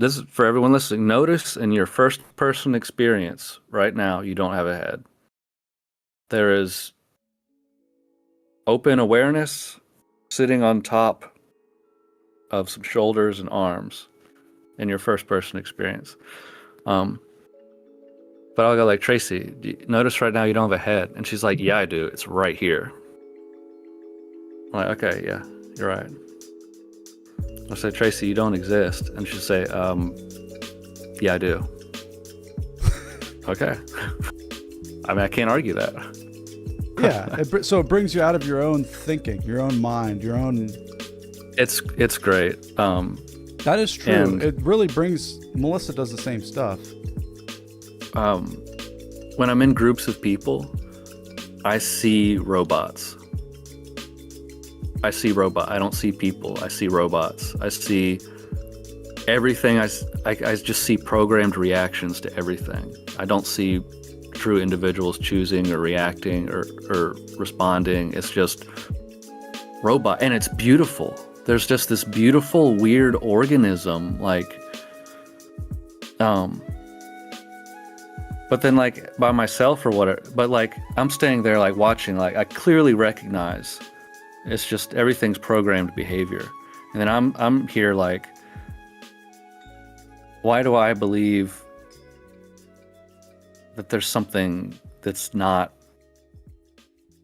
this is for everyone listening. Notice in your first person experience right now, you don't have a head. There is open awareness sitting on top of some shoulders and arms in your first person experience. But I'll go like, Tracy, notice right now you don't have a head. And she's like, yeah, I do. It's right here. I'm like, okay, yeah, you're right. I'll say, Tracy, you don't exist. And she'll say, yeah, I do. Okay. I mean, I can't argue that. Yeah. So it brings you out of your own thinking, your own mind, your own. It's great. That is true. It really brings. Melissa does the same stuff. When I'm in groups of people, I see robots. I don't see people. I see robots. I see everything. I just see programmed reactions to everything. I don't see true individuals choosing or reacting or responding. It's just robot, and it's beautiful. There's just this beautiful, weird organism, like, but then like by myself or whatever, but like I'm staying there like watching, like I clearly recognize it's just everything's programmed behavior. And then I'm here like, why do I believe that there's something that's not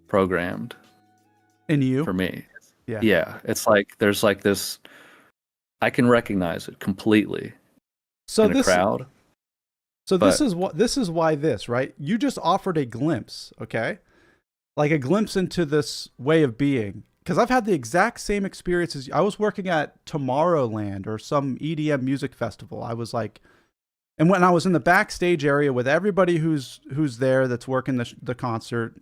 programmed in you? For me? Yeah. It's like there's like this, I can recognize it completely in a crowd. So this is why this, right? You just offered a glimpse, okay? Like a glimpse into this way of being. Because I've had the exact same experiences. I was working at Tomorrowland or some EDM music festival. I was like, and when I was in the backstage area with everybody who's there that's working the concert,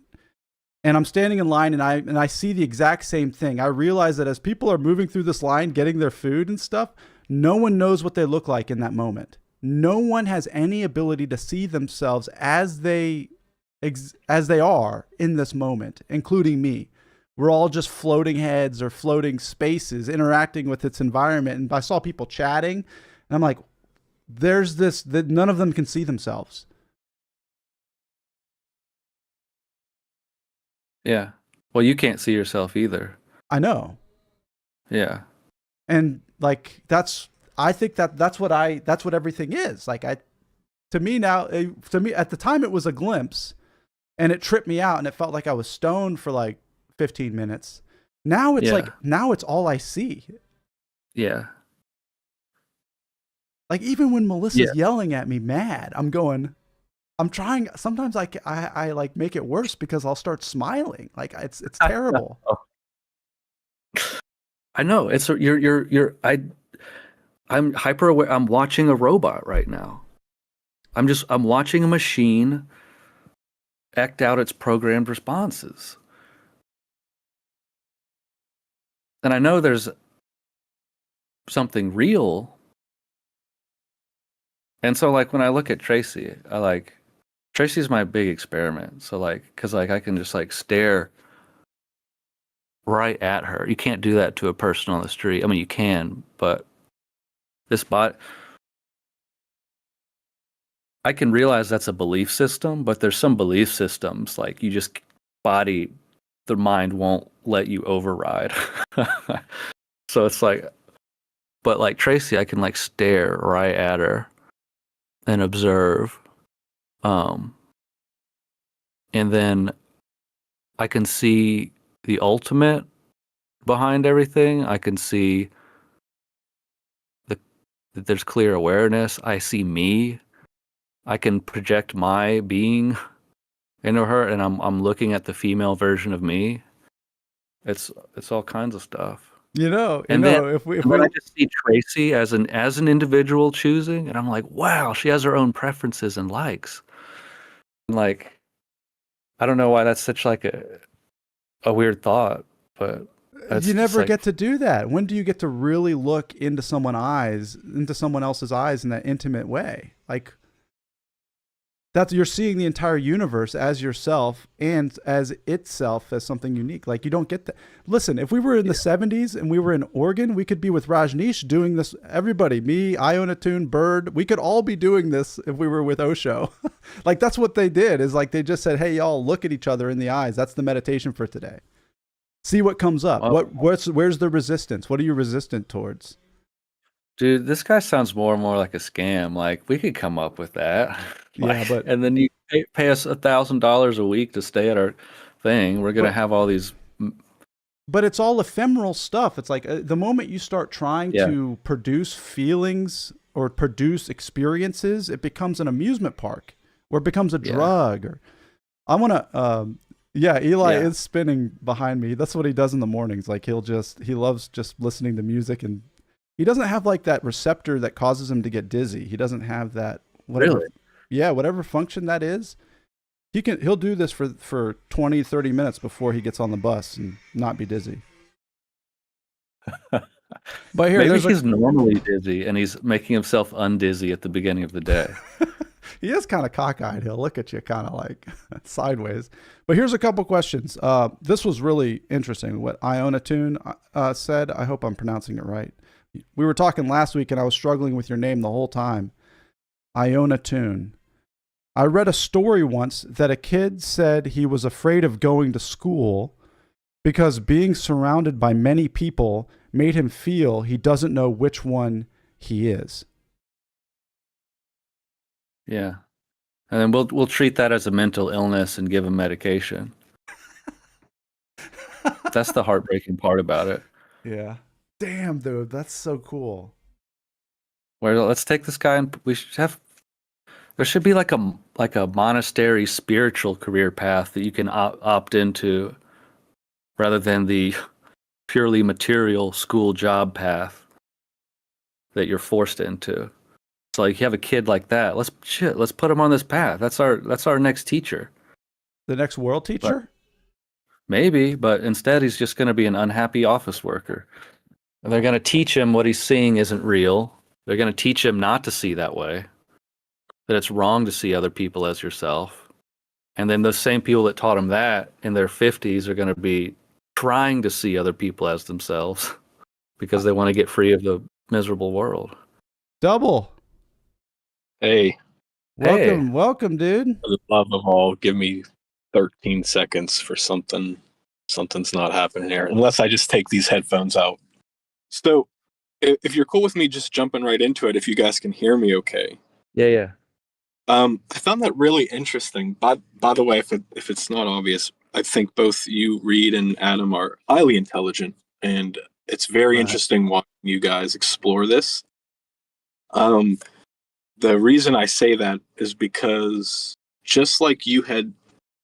and I'm standing in line and I see the exact same thing. I realize that as people are moving through this line, getting their food and stuff, no one knows what they look like in that moment. No one has any ability to see themselves as they are in this moment, including me. We're all just floating heads or floating spaces interacting with its environment. And I saw people chatting and I'm like, there's this, that none of them can see themselves. Yeah. Well, you can't see yourself either. I know. Yeah. And like, I think that's what everything is. Like to me at the time it was a glimpse and it tripped me out and it felt like I was stoned for like 15 minutes. Now it's now it's all I see. Yeah. Like even when Melissa's yelling at me mad, I'm trying, sometimes I like make it worse because I'll start smiling. Like it's terrible. I know. It's I'm hyper aware. I'm watching a robot right now. I'm watching a machine act out its programmed responses. And I know there's something real. And so like when I look at Tracy, Tracy's my big experiment. So like, cause like I can just like stare right at her. You can't do that to a person on the street. I mean, you can, but this bot, I can realize that's a belief system, but there's some belief systems like you just the mind won't let you override. So it's like, but like Tracy, I can like stare right at her and observe. And then I can see the ultimate behind everything. I can see that there's clear awareness. I see me. I can project my being into her, and I'm looking at the female version of me. It's all kinds of stuff. Then if I just see Tracy as an individual choosing, and I'm like, wow, she has her own preferences and likes. And like, I don't know why that's such like a weird thought, but you never get to do that. When do you get to really look into someone else's eyes in that intimate way? Like That's, you're seeing the entire universe as yourself and as itself as something unique. Like, you don't get that. Listen, if we were in the 70s and we were in Oregon, we could be with Rajneesh doing this. Everybody, me, Ionatune, Bird, we could all be doing this if we were with Osho. Like, that's what they did, is like they just said, hey, y'all, look at each other in the eyes. That's the meditation for today. See what comes up. Where's the resistance? What are you resistant towards? Dude, this guy sounds more and more like a scam. Like, we could come up with that. Yeah, but and then you pay us $1,000 a week to stay at our thing. We're gonna have all these. But it's all ephemeral stuff. It's like the moment you start trying to produce feelings or produce experiences, it becomes an amusement park, or it becomes a drug. Or I want to. Eli is spinning behind me. That's what he does in the mornings. Like, he loves just listening to music, and he doesn't have like that receptor that causes him to get dizzy. He doesn't have that whatever function that is. He'll do this for 20, 30 minutes before he gets on the bus and not be dizzy. But here, maybe he's normally dizzy and he's making himself undizzy at the beginning of the day. He is kind of cockeyed. He'll look at you kind of like sideways. But here's a couple questions. This was really interesting what Ionatune said. I hope I'm pronouncing it right. We were talking last week and I was struggling with your name the whole time. Ionatune. I read a story once that a kid said he was afraid of going to school because being surrounded by many people made him feel he doesn't know which one he is. Yeah. And then we'll treat that as a mental illness and give him medication. That's the heartbreaking part about it. Yeah. Damn, dude, that's so cool. Well, let's take this guy and there should be like a monastery spiritual career path that you can opt into rather than the purely material school job path that you're forced into. So like, you have a kid like that. Let's put him on this path. That's our next teacher. The next world teacher? Maybe, but instead he's just going to be an unhappy office worker. And they're going to teach him what he's seeing isn't real. They're going to teach him not to see that way, that it's wrong to see other people as yourself. And then those same people that taught him that in their 50s are going to be trying to see other people as themselves because they want to get free of the miserable world. Double. Hey. Welcome, dude. For the love of all, give me 13 seconds for something. Something's not happening here, unless I just take these headphones out. So, if you're cool with me just jumping right into it, if you guys can hear me okay. Yeah. I found that really interesting. By the way, if it's not obvious, I think both you, Reed, and Adam are highly intelligent, and it's very interesting watching you guys explore this. The reason I say that is because just like you had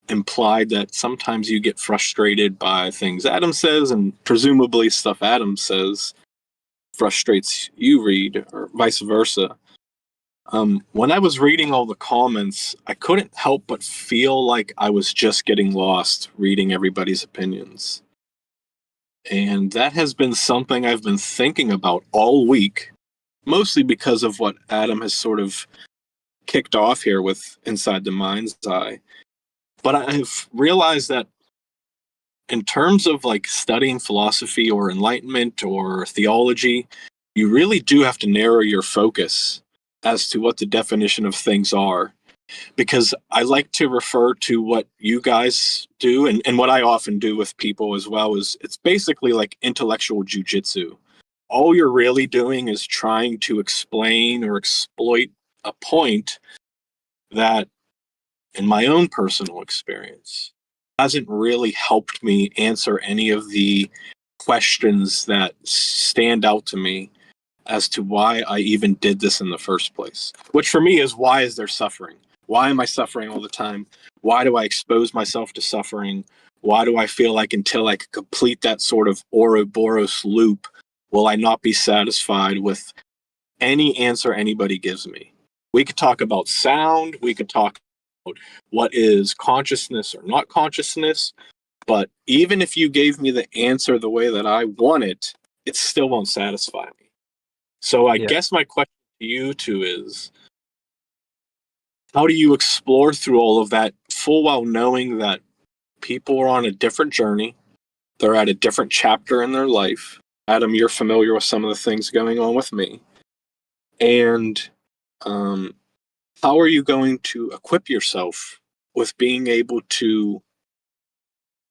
implied that sometimes you get frustrated by things Adam says, and presumably stuff Adam says frustrates you, Reed, or vice versa. When I was reading all the comments, I couldn't help but feel like I was just getting lost reading everybody's opinions. And that has been something I've been thinking about all week, mostly because of what Adam has sort of kicked off here with Inside the Mind's Eye. But I've realized that in terms of like studying philosophy or enlightenment or theology, you really do have to narrow your focus as to what the definition of things are. Because I like to refer to what you guys do, and what I often do with people as well, is it's basically like intellectual jujitsu. All you're really doing is trying to explain or exploit a point that, in my own personal experience, hasn't really helped me answer any of the questions that stand out to me as to why I even did this in the first place. Which for me is, why is there suffering? Why am I suffering all the time? Why do I expose myself to suffering? Why do I feel like until I can complete that sort of Ouroboros loop, will I not be satisfied with any answer anybody gives me? We could talk about sound, we could talk about what is consciousness or not consciousness, but even if you gave me the answer the way that I want it, it still won't satisfy me. So I guess my question to you two is, how do you explore through all of that, full well knowing that people are on a different journey, they're at a different chapter in their life. Adam, you're familiar with some of the things going on with me. And how are you going to equip yourself with being able to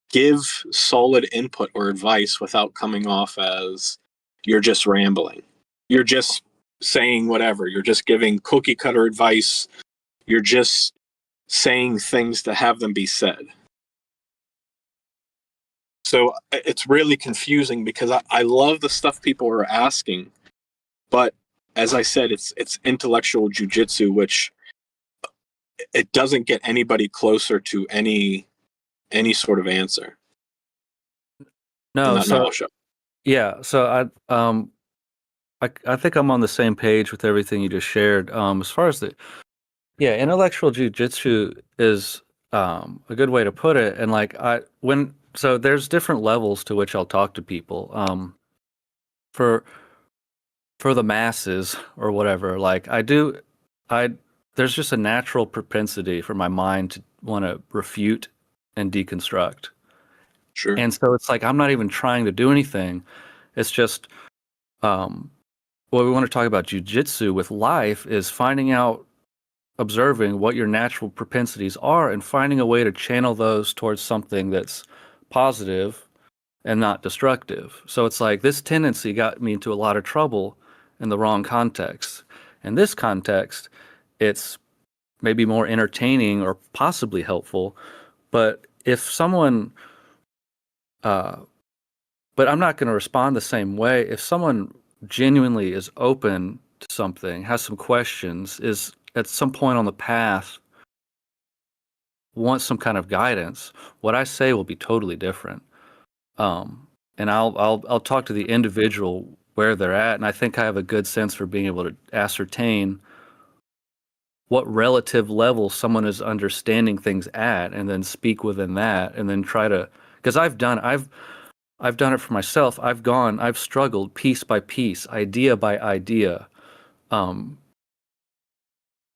give solid input or advice without coming off as you're just rambling? You're just saying whatever. You're just giving cookie cutter advice. You're just saying things to have them be said. So it's really confusing because I love the stuff people are asking, but as I said, it's intellectual jujitsu, which it doesn't get anybody closer to any sort of answer. No, so Show. yeah, so I think I'm on the same page with everything you just shared. As far as intellectual jujitsu is a good way to put it, and like so there's different levels to which I'll talk to people. For the masses or whatever, like there's just a natural propensity for my mind to want to refute and deconstruct. Sure. And so it's like I'm not even trying to do anything. It's just what we want to talk about jujitsu with life is finding out, observing what your natural propensities are and finding a way to channel those towards something that's positive and not destructive. So it's like this tendency got me into a lot of trouble in the wrong context. In this context, it's maybe more entertaining or possibly helpful. But if someone, but I'm not going to respond the same way. If someone genuinely is open to something, has some questions, is at some point on the path, wants some kind of guidance, what I say will be totally different. And I'll talk to the individual where they're at, and I think I have a good sense for being able to ascertain what relative level someone is understanding things at, and then speak within that, and then try to, because I've done it for myself. I've struggled piece by piece, idea by idea,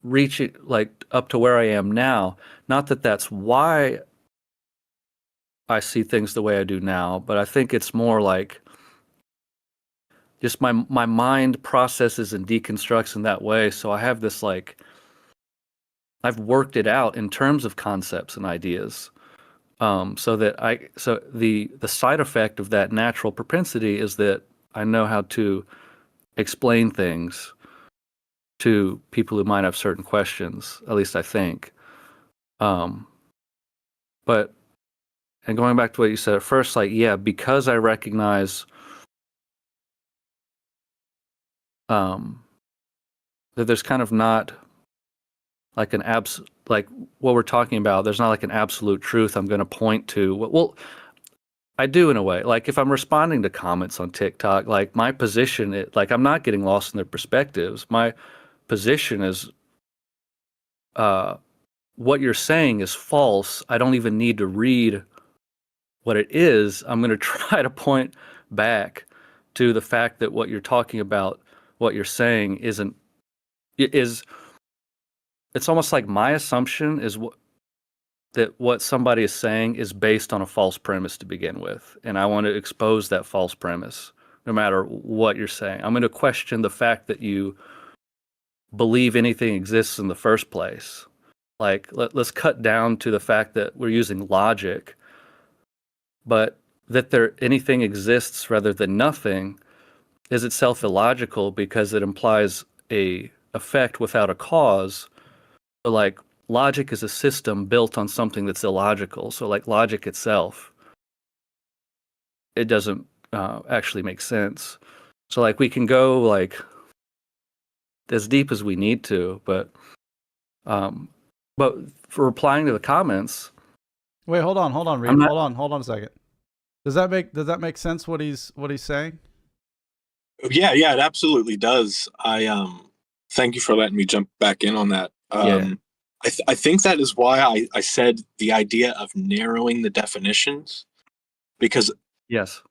reaching like up to where I am now. Not that that's why I see things the way I do now, but I think it's more like just my mind processes and deconstructs in that way. So I have this like, I've worked it out in terms of concepts and ideas. So the side effect of that natural propensity is that I know how to explain things to people who might have certain questions, at least I think. But, and going back to what you said at first, like, yeah, because I recognize that there's kind of not like like what we're talking about, there's not like an absolute truth I'm going to point to. Well, I do in a way. Like if I'm responding to comments on TikTok, like my position, like I'm not getting lost in their perspectives. My position is, what you're saying is false. I don't even need to read what it is. I'm going to try to point back to the fact that what you're talking about, what you're saying it's almost like my assumption is that what somebody is saying is based on a false premise to begin with. And I want to expose that false premise, no matter what you're saying. I'm going to question the fact that you believe anything exists in the first place. Like, let's cut down to the fact that we're using logic, but that anything exists rather than nothing is itself illogical because it implies a effect without a cause. So like logic is a system built on something that's illogical. So like logic itself, it doesn't actually make sense. So like we can go like as deep as we need to, but for replying to the comments. Wait, hold on, Reed. Hold on a second. Does that make sense what he's saying? Yeah, it absolutely does. I thank you for letting me jump back in on that. I think that is why I said the idea of narrowing the definitions, because yes,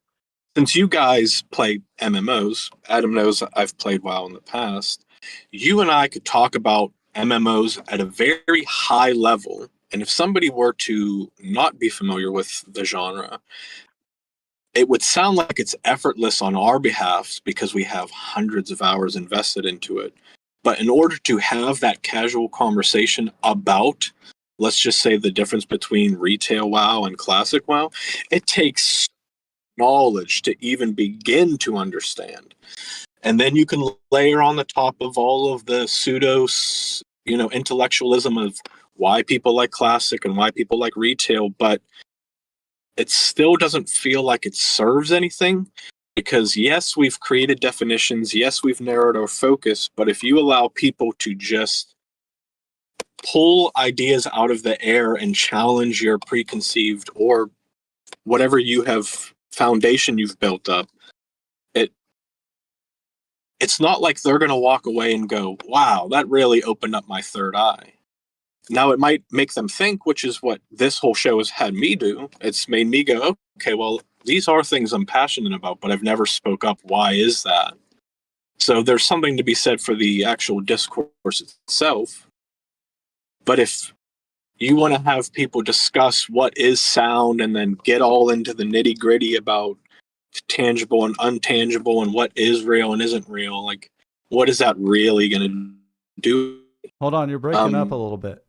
since you guys play MMOs, Adam knows I've played WoW in the past. You and I could talk about MMOs at a very high level. And if somebody were to not be familiar with the genre, it would sound like it's effortless on our behalf because we have hundreds of hours invested into it. But in order to have that casual conversation about, let's just say, the difference between retail WoW and classic WoW, it takes knowledge to even begin to understand. And then you can layer on the top of all of the pseudo, intellectualism of why people like classic and why people like retail, but it still doesn't feel like it serves anything, because yes, we've created definitions, yes, we've narrowed our focus, but if you allow people to just pull ideas out of the air and challenge your preconceived or whatever you have foundation you've built up, it's not like they're going to walk away and go, wow, that really opened up my third eye. Now, it might make them think, which is what this whole show has had me do. It's made me go, okay, well, these are things I'm passionate about, but I've never spoke up. Why is that? So there's something to be said for the actual discourse itself. But if you want to have people discuss what is sound and then get all into the nitty gritty about tangible and untangible and what is real and isn't real, like, what is that really going to do? Hold on, you're breaking up a little bit.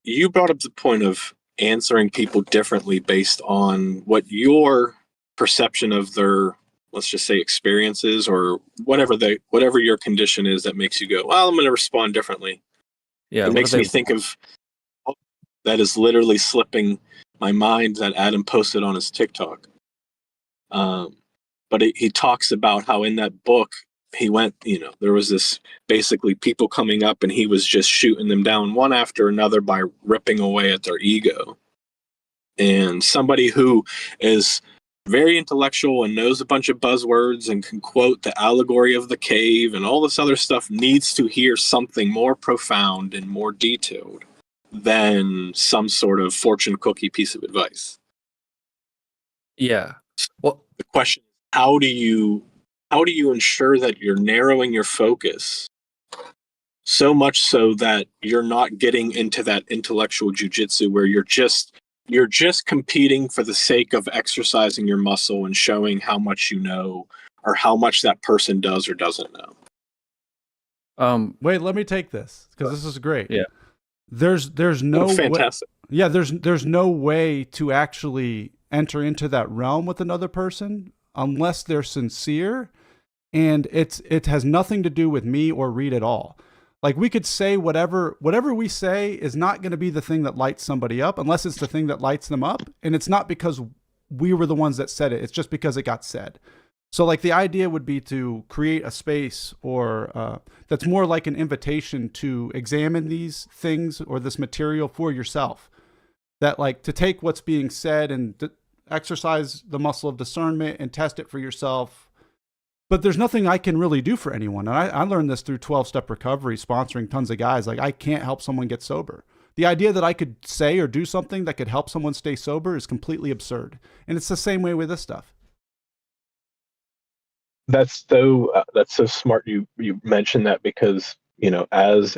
You brought up the point of answering people differently based on what your perception of their, let's just say, experiences, or whatever your condition is that makes you go, well, I'm going to respond differently. Yeah, it makes me think of, that is literally slipping my mind, that Adam posted on his TikTok. But he talks about how in that book he went, there was this basically people coming up and he was just shooting them down one after another by ripping away at their ego. And somebody who is very intellectual and knows a bunch of buzzwords and can quote the allegory of the cave and all this other stuff needs to hear something more profound and more detailed than some sort of fortune cookie piece of advice. Yeah. Well, the question is, how do you ensure that you're narrowing your focus so much so that you're not getting into that intellectual jujitsu where you're just competing for the sake of exercising your muscle and showing how much you know or how much that person does or doesn't know? Wait, let me take this because this is great. Yeah. There's no fantastic. Way, yeah, there's no way to actually enter into that realm with another person unless they're sincere, and it has nothing to do with me or Reed at all. Like, we could say whatever we say is not going to be the thing that lights somebody up unless it's the thing that lights them up, and it's not because we were the ones that said it, it's just because it got said. So like the idea would be to create a space or that's more like an invitation to examine these things or this material for yourself. That like to take what's being said and exercise the muscle of discernment and test it for yourself. But there's nothing I can really do for anyone. And I learned this through 12-step recovery, sponsoring tons of guys. Like, I can't help someone get sober. The idea that I could say or do something that could help someone stay sober is completely absurd. And it's the same way with this stuff. That's so smart you mentioned that, because as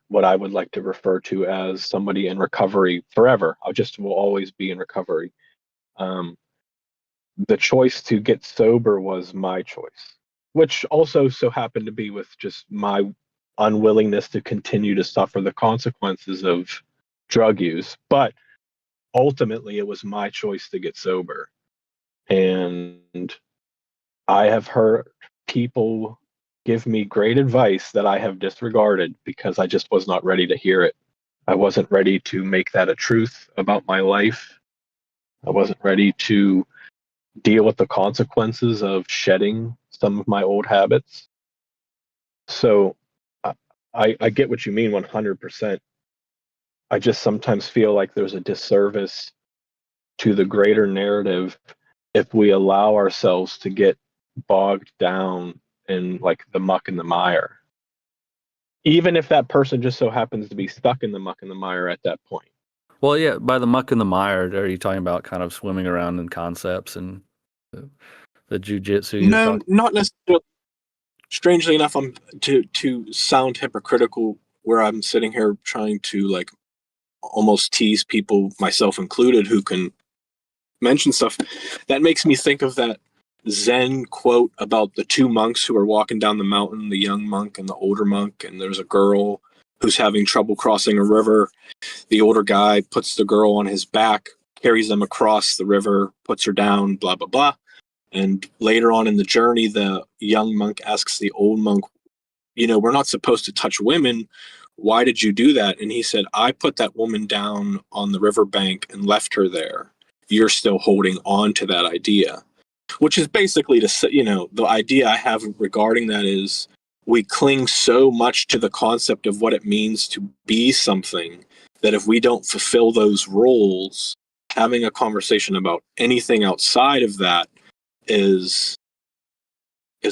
what I would like to refer to as somebody in recovery forever, will always be in recovery. The choice to get sober was my choice, which also so happened to be with just my unwillingness to continue to suffer the consequences of drug use. But ultimately, it was my choice to get sober. And I have heard people give me great advice that I have disregarded because I just was not ready to hear it. I wasn't ready to make that a truth about my life. I wasn't ready to deal with the consequences of shedding some of my old habits. So I get what you mean 100%. I just sometimes feel like there's a disservice to the greater narrative if we allow ourselves to get bogged down in like the muck and the mire, even if that person just so happens to be stuck in the muck and the mire at that point. Well, yeah, by the muck and the mire, are you talking about kind of swimming around in concepts and the jujitsu? No, not necessarily. Strangely enough, I'm to sound hypocritical. where I'm sitting here trying to like almost tease people, myself included, who can mention stuff, that makes me think of that Zen quote about the two monks who are walking down the mountain, the young monk and the older monk, and there's a girl who's having trouble crossing a river. The older guy puts the girl on his back, carries them across the river, puts her down, blah, blah, blah. And later on in the journey, the young monk asks the old monk, you know, we're not supposed to touch women. Why did you do that? And he said, I put that woman down on the riverbank and left her there. You're still holding on to that idea, which is basically to say, you know, the idea I have regarding that is we cling so much to the concept of what it means to be something that if we don't fulfill those roles, having a conversation about anything outside of that is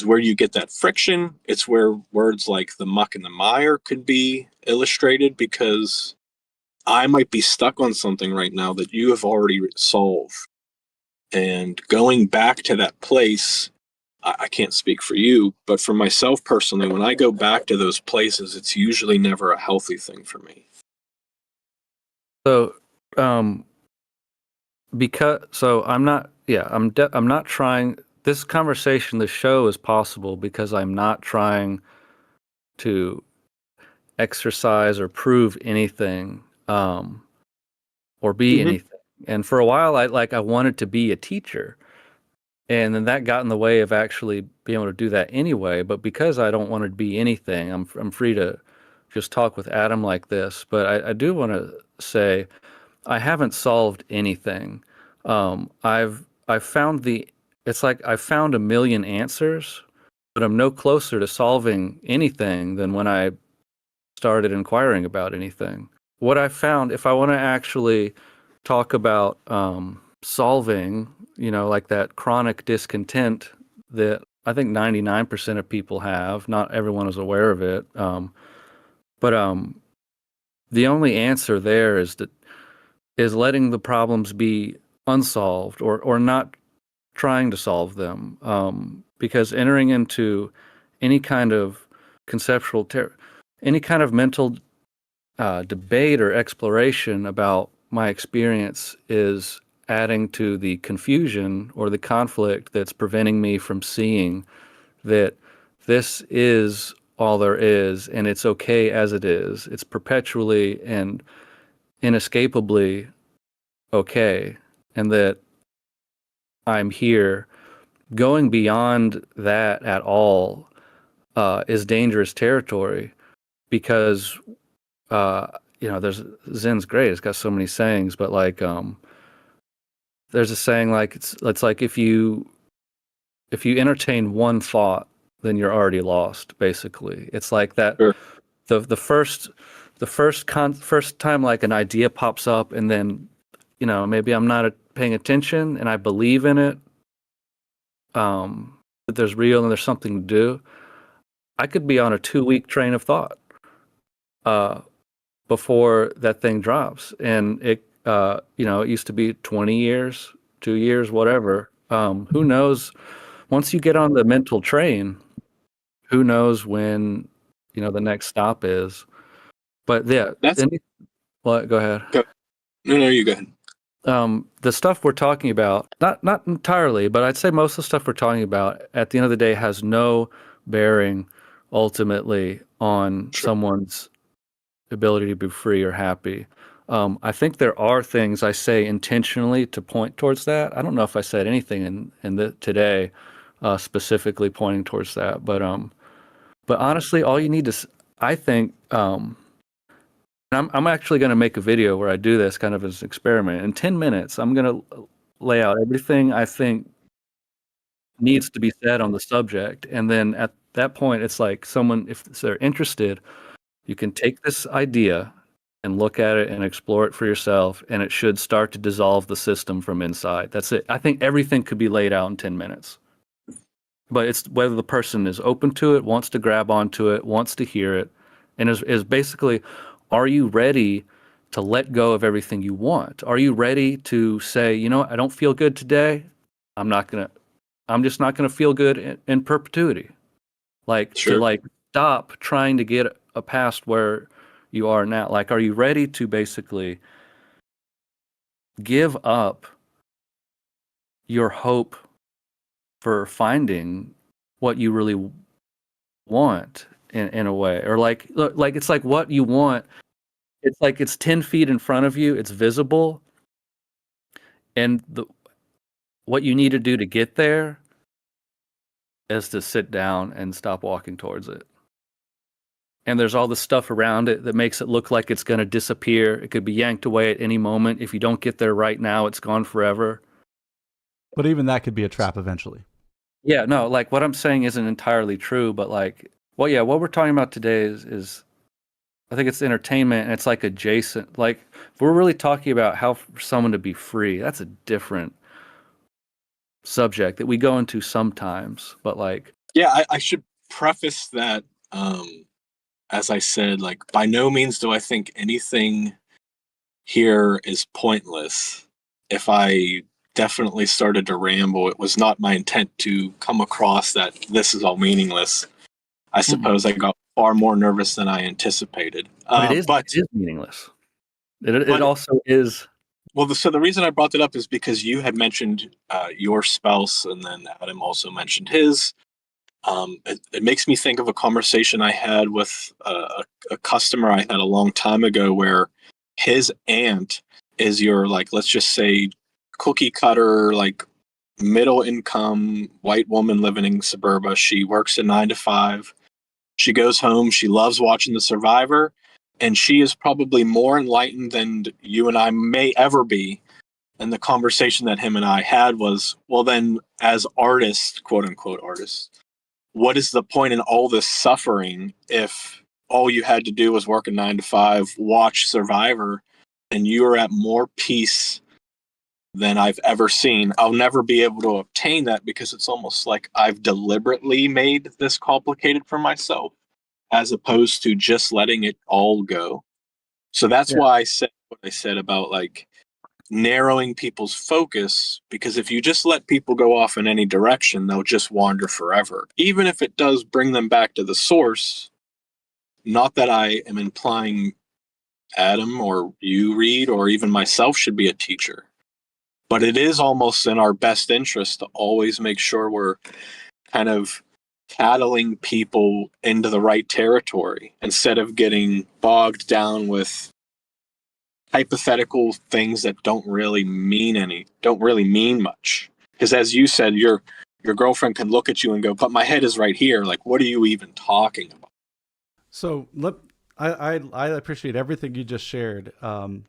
where you get that friction. It's where words like the muck and the mire could be illustrated, because I might be stuck on something right now that you have already solved. And going back to that place, I can't speak for you, but for myself personally, when I go back to those places, it's usually never a healthy thing for me. So, I'm not trying. This conversation, the show is possible because I'm not trying to exercise or prove anything, or be anything. And for a while, I wanted to be a teacher, and then that got in the way of actually being able to do that anyway. But because I don't want to be anything, I'm free to just talk with Adam like this. But I do want to say I haven't solved anything. I've found it's like I found a million answers, but I'm no closer to solving anything than when I started inquiring about anything. What I found, if I want to actually talk about solving, like that chronic discontent that I think 99% of people have, not everyone is aware of it. But the only answer there is letting the problems be unsolved, or not trying to solve them, because entering into any kind of conceptual any kind of mental debate or exploration about my experience is adding to the confusion or the conflict that's preventing me from seeing that this is all there is, and it's okay as it is. It's perpetually and inescapably okay, and that I'm here. Going beyond that at all is dangerous territory, because there's Zen's great. It's got so many sayings, but there's a saying like it's like if you entertain one thought, then you're already lost. Basically, it's like that. Sure. The first time like an idea pops up, and then maybe I'm not paying attention and I believe in it, that there's real and there's something to do. I could be on a 2-week train of thought before that thing drops, and it it used to be 20 years, 2 years, whatever. Who knows? Once you get on the mental train, who knows when the next stop is? But yeah, what? Go ahead. No, you go ahead. The stuff we're talking about, not entirely, but I'd say most of the stuff we're talking about at the end of the day has no bearing ultimately on someone's ability to be free or happy. I think there are things I say intentionally to point towards that. I don't know if I said anything in today specifically pointing towards that, but honestly, all you need to, I think, I'm actually going to make a video where I do this kind of as an experiment. In 10 minutes, I'm going to lay out everything I think needs to be said on the subject. And then at that point, it's like someone, if they're interested, you can take this idea and look at it and explore it for yourself, and it should start to dissolve the system from inside. That's it. I think everything could be laid out in 10 minutes. But it's whether the person is open to it, wants to grab onto it, wants to hear it, and is basically, are you ready to let go of everything you want? Are you ready to say, I don't feel good today. I'm just not gonna feel good in perpetuity. Sure. To stop trying to get a past where you are now? Like, are you ready to basically give up your hope for finding what you really want in a way? Or like it's like what you want, it's like it's 10 feet in front of you, it's visible, and what you need to do to get there is to sit down and stop walking towards it. And there's all this stuff around it that makes it look like it's going to disappear. It could be yanked away at any moment. If you don't get there right now, it's gone forever. But even that could be a trap eventually. Yeah, no, like what I'm saying isn't entirely true, but like, well, yeah, what we're talking about today is I think it's entertainment, and it's like adjacent. Like, if we're really talking about how for someone to be free, that's a different subject that we go into sometimes. But like, yeah, I should preface that, as I said, like, by no means do I think anything here is pointless. If I definitely started to ramble, it was not my intent to come across that this is all meaningless. I suppose I got far more nervous than I anticipated. But it is meaningless. It also is. Well, so the reason I brought it up is because you had mentioned your spouse, and then Adam also mentioned his. It makes me think of a conversation I had with a customer I had a long time ago, where his aunt is your, like, let's just say, cookie cutter, like, middle income white woman living in suburba. She works a 9 to 5. She goes home. She loves watching The Survivor, and she is probably more enlightened than you and I may ever be. And the conversation that him and I had was, well, then, as artists, quote unquote artists, what is the point in all this suffering if all you had to do was work a 9 to 5, watch Survivor, and you're at more peace than I've ever seen? I'll never be able to obtain that because it's almost like I've deliberately made this complicated for myself, as opposed to just letting it all go. So that's why I said what I said about, like, narrowing people's focus, because if you just let people go off in any direction, they'll just wander forever, even if it does bring them back to the source. Not that I am implying Adam or you, Reed, or even myself should be a teacher, but it is almost in our best interest to always make sure we're kind of cattling people into the right territory instead of getting bogged down with hypothetical things that don't really mean much. Because as you said, your girlfriend can look at you and go, but my head is right here. Like, what are you even talking about? So I appreciate everything you just shared. And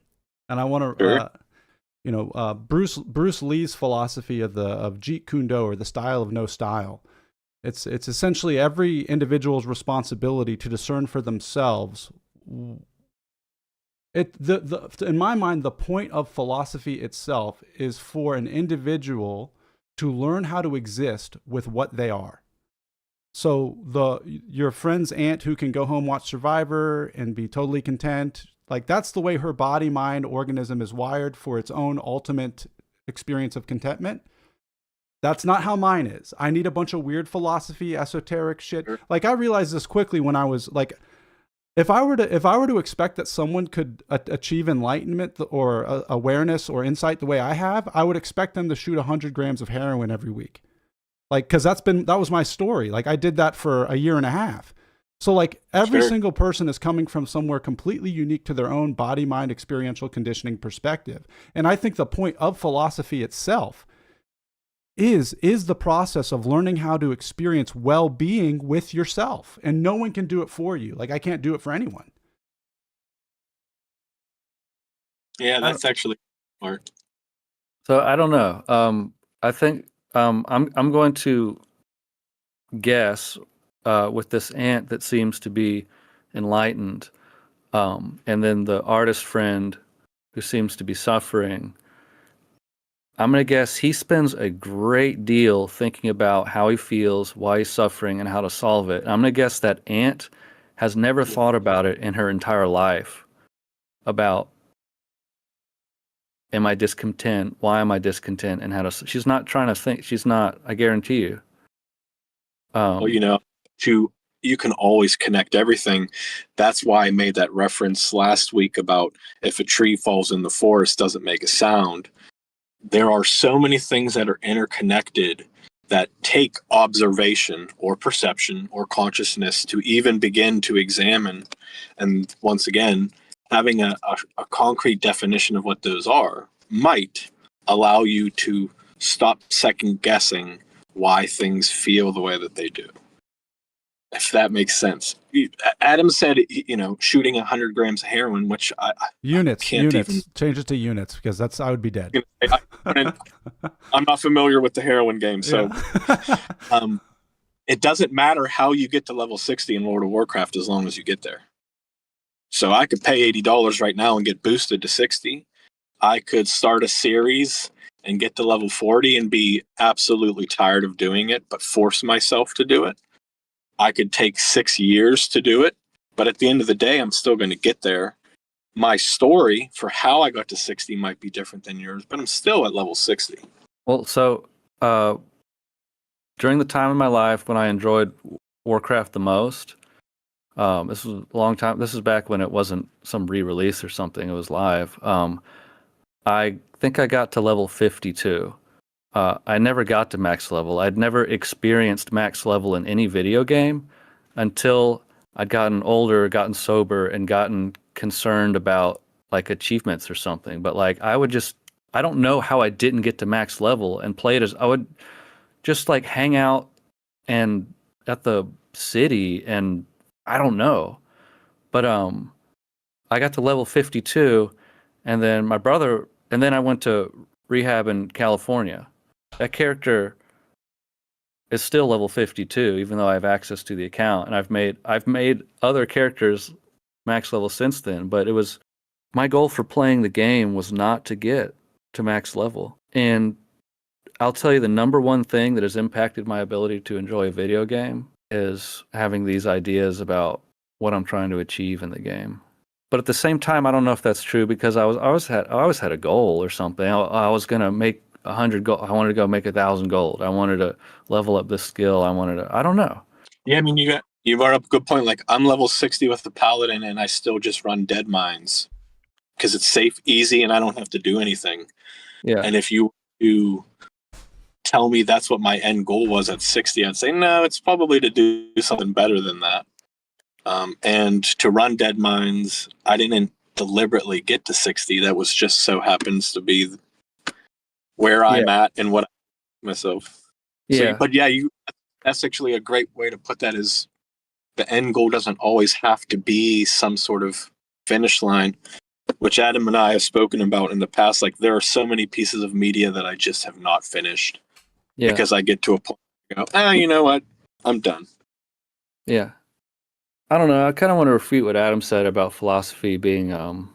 I want to, Sure. Bruce Lee's philosophy of Jeet Kune Do, or the style of no style. It's essentially every individual's responsibility to discern for themselves. In my mind, the point of philosophy itself is for an individual to learn how to exist with what they are. So your friend's aunt who can go home, watch Survivor, and be totally content, like, that's the way her body, mind, organism is wired for its own ultimate experience of contentment. That's not how mine is. I need a bunch of weird philosophy, esoteric shit. Sure. Like, I realized this quickly when I was like, if I were to expect that someone could achieve enlightenment or awareness or insight the way I have, I would expect them to shoot 100 grams of heroin every week. Like, because that was my story. Like, I did that for a year and a half. So, like, every single person is coming from somewhere completely unique to their own body, mind, experiential conditioning perspective. And I think the point of philosophy itself is the process of learning how to experience well-being with yourself. And no one can do it for you. Like, I can't do it for anyone. Yeah, that's actually smart. So I don't know. I think I'm going to guess with this aunt that seems to be enlightened, and then the artist friend who seems to be suffering. I'm going to guess he spends a great deal thinking about how he feels, why he's suffering, and how to solve it. I'm going to guess that aunt has never thought about it in her entire life, about, am I discontent? Why am I discontent? And how to, she's not trying to think. She's not, I guarantee you. Well, to you can always connect everything. That's why I made that reference last week about if a tree falls in the forest, doesn't make a sound. There are so many things that are interconnected that take observation or perception or consciousness to even begin to examine. And once again, having a concrete definition of what those are might allow you to stop second guessing why things feel the way that they do. If that makes sense. Adam said, shooting 100 grams of heroin, which I units, can't even change it to units, because I would be dead. I'm not familiar with the heroin game, so it doesn't matter how you get to level 60 in World of Warcraft as long as you get there. So I could pay $80 right now and get boosted to 60. I could start a series and get to level 40 and be absolutely tired of doing it, but force myself to do it. I could take 6 years to do it, but at the end of the day, I'm still going to get there. My story for how I got to 60 might be different than yours, but I'm still at level 60. Well, so during the time in my life when I enjoyed Warcraft the most, this was a long time. This is back when it wasn't some re-release or something. It was live. I think I got to level 52. I never got to max level. I'd never experienced max level in any video game until I'd gotten older, gotten sober, and gotten concerned about like achievements or something. But like I don't know how I didn't get to max level and play it as I would just like hang out and at the city, and I don't know. But I got to level 52, and then I went to rehab in California. That character is still level 52, even though I have access to the account, and I've made other characters max level since then. But it was my goal for playing the game was not to get to max level. And I'll tell you, the number one thing that has impacted my ability to enjoy a video game is having these ideas about what I'm trying to achieve in the game. But at the same time, I don't know if that's true, because I always had a goal or something. I was going to make 100 gold. I wanted to go make 1,000 gold. I wanted to level up this skill. I don't know. Yeah, I mean, you brought up a good point. Like, I'm level 60 with the paladin, and I still just run dead mines because it's safe, easy, and I don't have to do anything. Yeah. And if you tell me that's what my end goal was at 60, I'd say, no, it's probably to do something better than that. And to run dead mines, I didn't deliberately get to 60. That was just so happens to be where I'm at and what I myself. Yeah. So, but yeah, that's actually a great way to put that, is the end goal doesn't always have to be some sort of finish line, which Adam and I have spoken about in the past. Like, there are so many pieces of media that I just have not finished because I get to a point where I go, you know what? I'm done. Yeah. I don't know. I kind of want to refute what Adam said about philosophy being, well,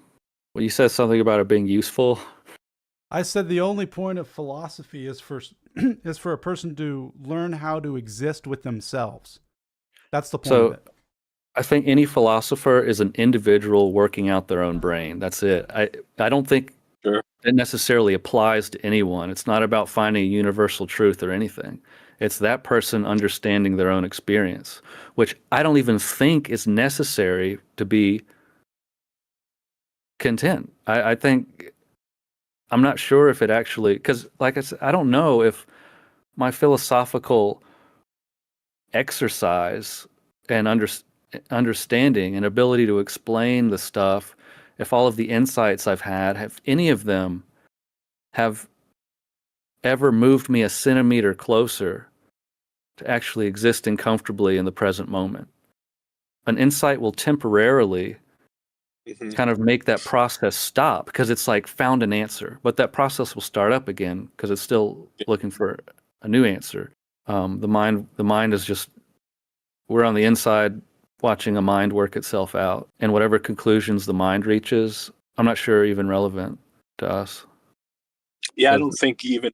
you said something about it being useful. I said the only point of philosophy is for a person to learn how to exist with themselves. That's the point of it. I think any philosopher is an individual working out their own brain. That's it. I don't think it necessarily applies to anyone. It's not about finding a universal truth or anything. It's that person understanding their own experience, which I don't even think is necessary to be content. I think, I'm not sure if it actually, because like I said, I don't know if my philosophical exercise and understanding and ability to explain the stuff, if all of the insights I've had, have any of them have ever moved me a centimeter closer to actually existing comfortably in the present moment. An insight will temporarily kind of make that process stop, because it's like found an answer, but that process will start up again because it's still looking for a new answer. The mind is just, we're on the inside watching a mind work itself out, and whatever conclusions the mind reaches, I'm not sure are even relevant to us. Yeah, I don't think even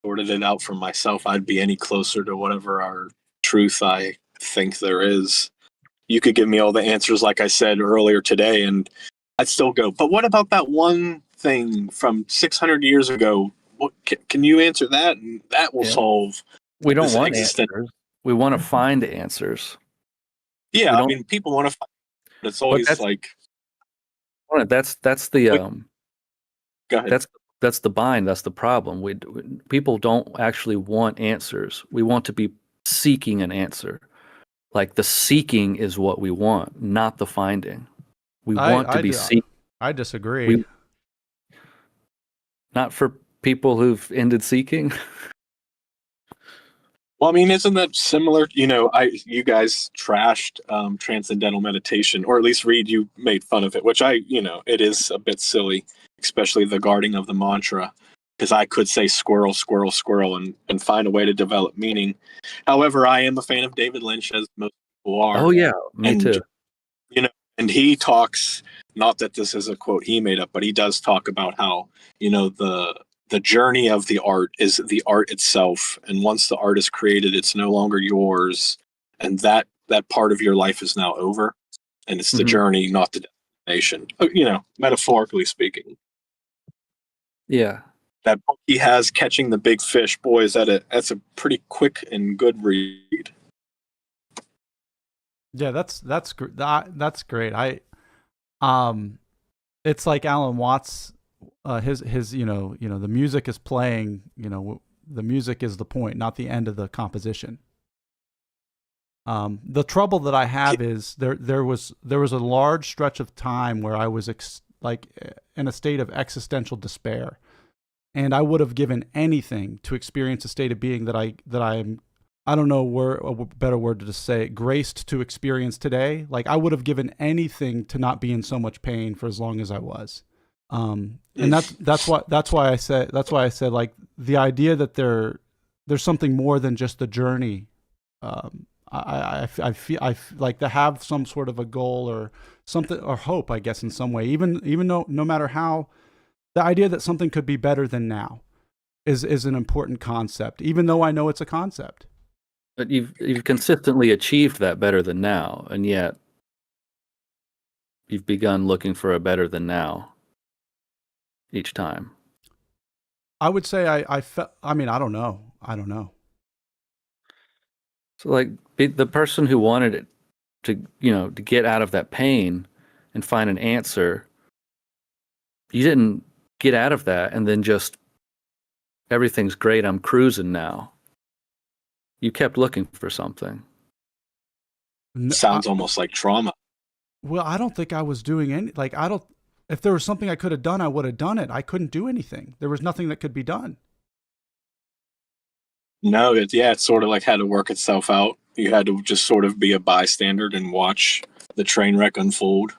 sorted it out for myself, I'd be any closer to whatever our truth I think there is. You could give me all the answers, like I said earlier today, and I'd still go, but what about that one thing from 600 years ago? What, can you answer that? And that will solve. We don't want answers. We want to find answers. Yeah, I mean, people want to find, but it's always that's the go ahead. that's the bind. That's the problem. People don't actually want answers. We want to be seeking an answer. Like the seeking is what we want, not the finding. We want to be seeking. I disagree. Not for people who've ended seeking. Well, I mean, isn't that similar? You know, you guys trashed transcendental meditation, or at least Reed, you made fun of it, which it is a bit silly, especially the guarding of the mantra, because I could say squirrel, squirrel, squirrel, and find a way to develop meaning. However, I am a fan of David Lynch, as most people are. Oh yeah, me too. You know, and he talks, not that this is a quote he made up, but he does talk about how, the journey of the art is the art itself. And once the art is created, it's no longer yours. And that part of your life is now over. And it's the journey, not the destination, metaphorically speaking. Yeah. that book he has, Catching the Big Fish, boy, that's a pretty quick and good read. Yeah, that's great. It's like Alan Watts, his the music is playing, the music is the point, not the end of the composition. The trouble that I have is there was a large stretch of time where I was in a state of existential despair, and I would have given anything to experience a state of being that I am, I don't know a better word to just say it, graced to experience today. Like, I would have given anything to not be in so much pain for as long as I was. And that's why I said like the idea that there's something more than just the journey. I feel like to have some sort of a goal or something, or hope, I guess, in some way, even though no matter how, the idea that something could be better than now is an important concept, even though I know it's a concept. But you've consistently achieved that better than now, and yet you've begun looking for a better than now each time. I would say I don't know. So, like, the person who wanted it to get out of that pain and find an answer, you didn't get out of that and then just, everything's great, I'm cruising now. You kept looking for something. Sounds almost like trauma. Well, I don't think I was doing any, if there was something I could have done, I would have done it. I couldn't do anything. There was nothing that could be done. No, it sort of like had to work itself out. You had to just sort of be a bystander and watch the train wreck unfold.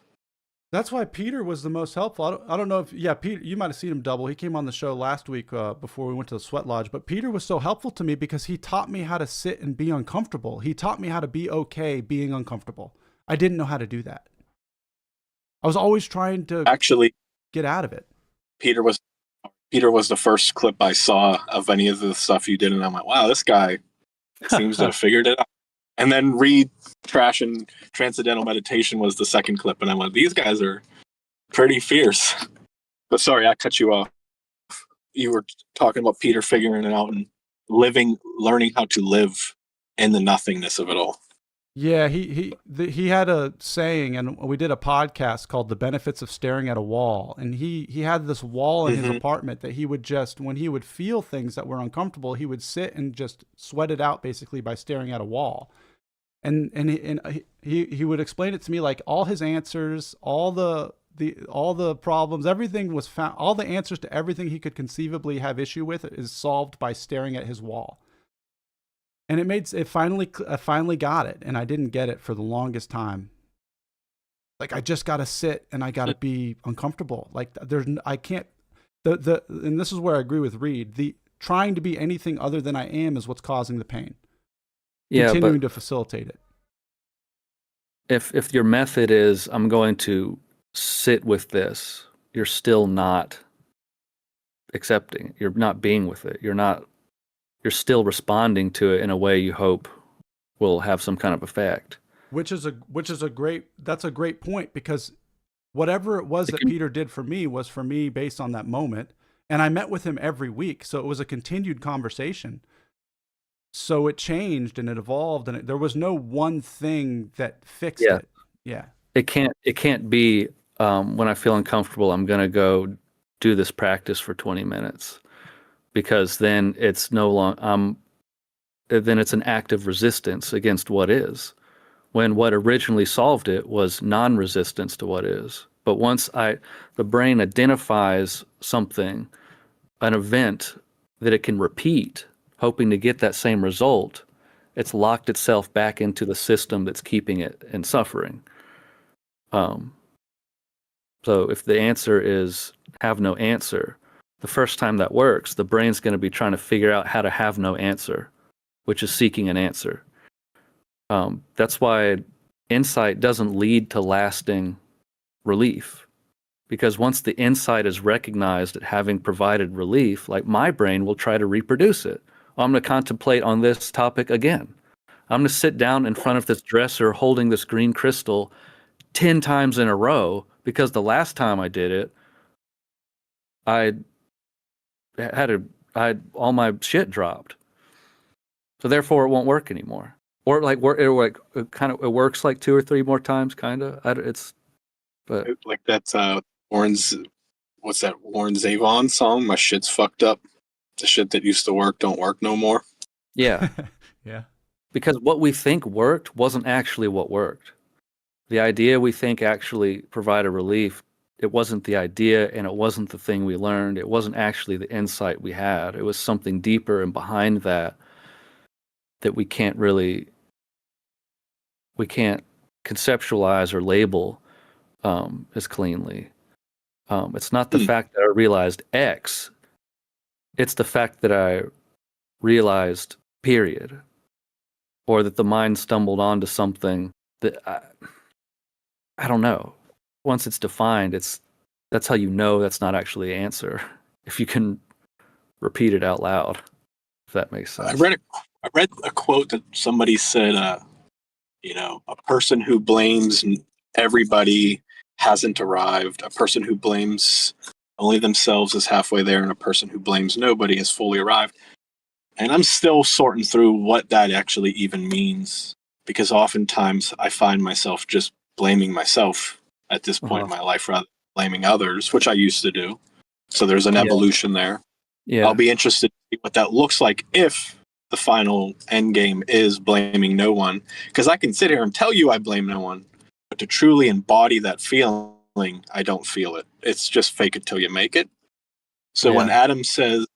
That's why Peter was the most helpful. I don't know if, Peter, you might have seen him double. He came on the show last week before we went to the Sweat Lodge, but Peter was so helpful to me because he taught me how to sit and be uncomfortable. He taught me how to be okay being uncomfortable. I didn't know how to do that. I was always trying to actually get out of it. Peter was the first clip I saw of any of the stuff you did, and I'm like, wow, this guy seems to have figured it out. And then Reed, Trash, and Transcendental Meditation was the second clip, and I'm like, these guys are pretty fierce. But sorry, I cut you off. You were talking about Peter figuring it out and learning how to live in the nothingness of it all. Yeah, he had a saying, and we did a podcast called "The Benefits of Staring at a Wall," and he had this wall in his apartment that he would just, when he would feel things that were uncomfortable, he would sit and just sweat it out basically by staring at a wall. And he would explain it to me like all his answers, all the problems, everything was found, all the answers to everything he could conceivably have issue with is solved by staring at his wall. And I finally got it, and I didn't get it for the longest time. Like, I just got to sit and I got to be uncomfortable. Like, I can't, and this is where I agree with Reed, the trying to be anything other than I am is what's causing the pain. Yeah, continuing to facilitate it. If your method is, I'm going to sit with this, you're still not accepting. You're not being with it. You're still responding to it in a way you hope will have some kind of effect. Which is a great point, because whatever it was that Peter did for me was for me based on that moment. And I met with him every week. So it was a continued conversation. So it changed and it evolved, and there was no one thing that fixed Yeah. it. Yeah. It can't be when I feel uncomfortable, I'm gonna go do this practice for 20 minutes, because then it's no long then it's an act of resistance against what is, when what originally solved it was non-resistance to what is. But once the brain identifies something, an event that it can repeat, hoping to get that same result, it's locked itself back into the system that's keeping it in suffering. So if the answer is have no answer, the first time that works, the brain's going to be trying to figure out how to have no answer, which is seeking an answer. That's why insight doesn't lead to lasting relief, because once the insight is recognized at having provided relief, like my brain will try to reproduce it. I'm going to contemplate on this topic again. I'm going to sit down in front of this dresser holding this green crystal 10 times in a row, because the last time I did it, I had all my shit dropped. So therefore, it won't work anymore. Or it works like 2 or 3 more times, kind of. But Like that's Warren's, what's that Warren Zevon song? My shit's fucked up. The shit that used to work don't work no more. yeah, Yeah. because what we think worked wasn't actually what worked. The idea we think actually provided relief, it wasn't the idea, and it wasn't the thing we learned. It wasn't actually the insight we had. It was something deeper and behind that we can't conceptualize or label as cleanly. It's not the fact that I realized X, it's the fact that I realized period, or that the mind stumbled onto something that I don't know. Once it's defined, that's how you know that's not actually an answer, if you can repeat it out loud, if that makes sense. I read a quote that somebody said, a person who blames everybody hasn't arrived. A person who blames only themselves is halfway there, and a person who blames nobody has fully arrived. And I'm still sorting through what that actually even means, because oftentimes I find myself just blaming myself at this point in my life rather than blaming others, which I used to do. So there's an evolution there. Yeah. I'll be interested to see what that looks like if the final end game is blaming no one, because I can sit here and tell you I blame no one, but to truly embody that feeling, I don't feel it. It's just fake it till you make it. So when Adam says,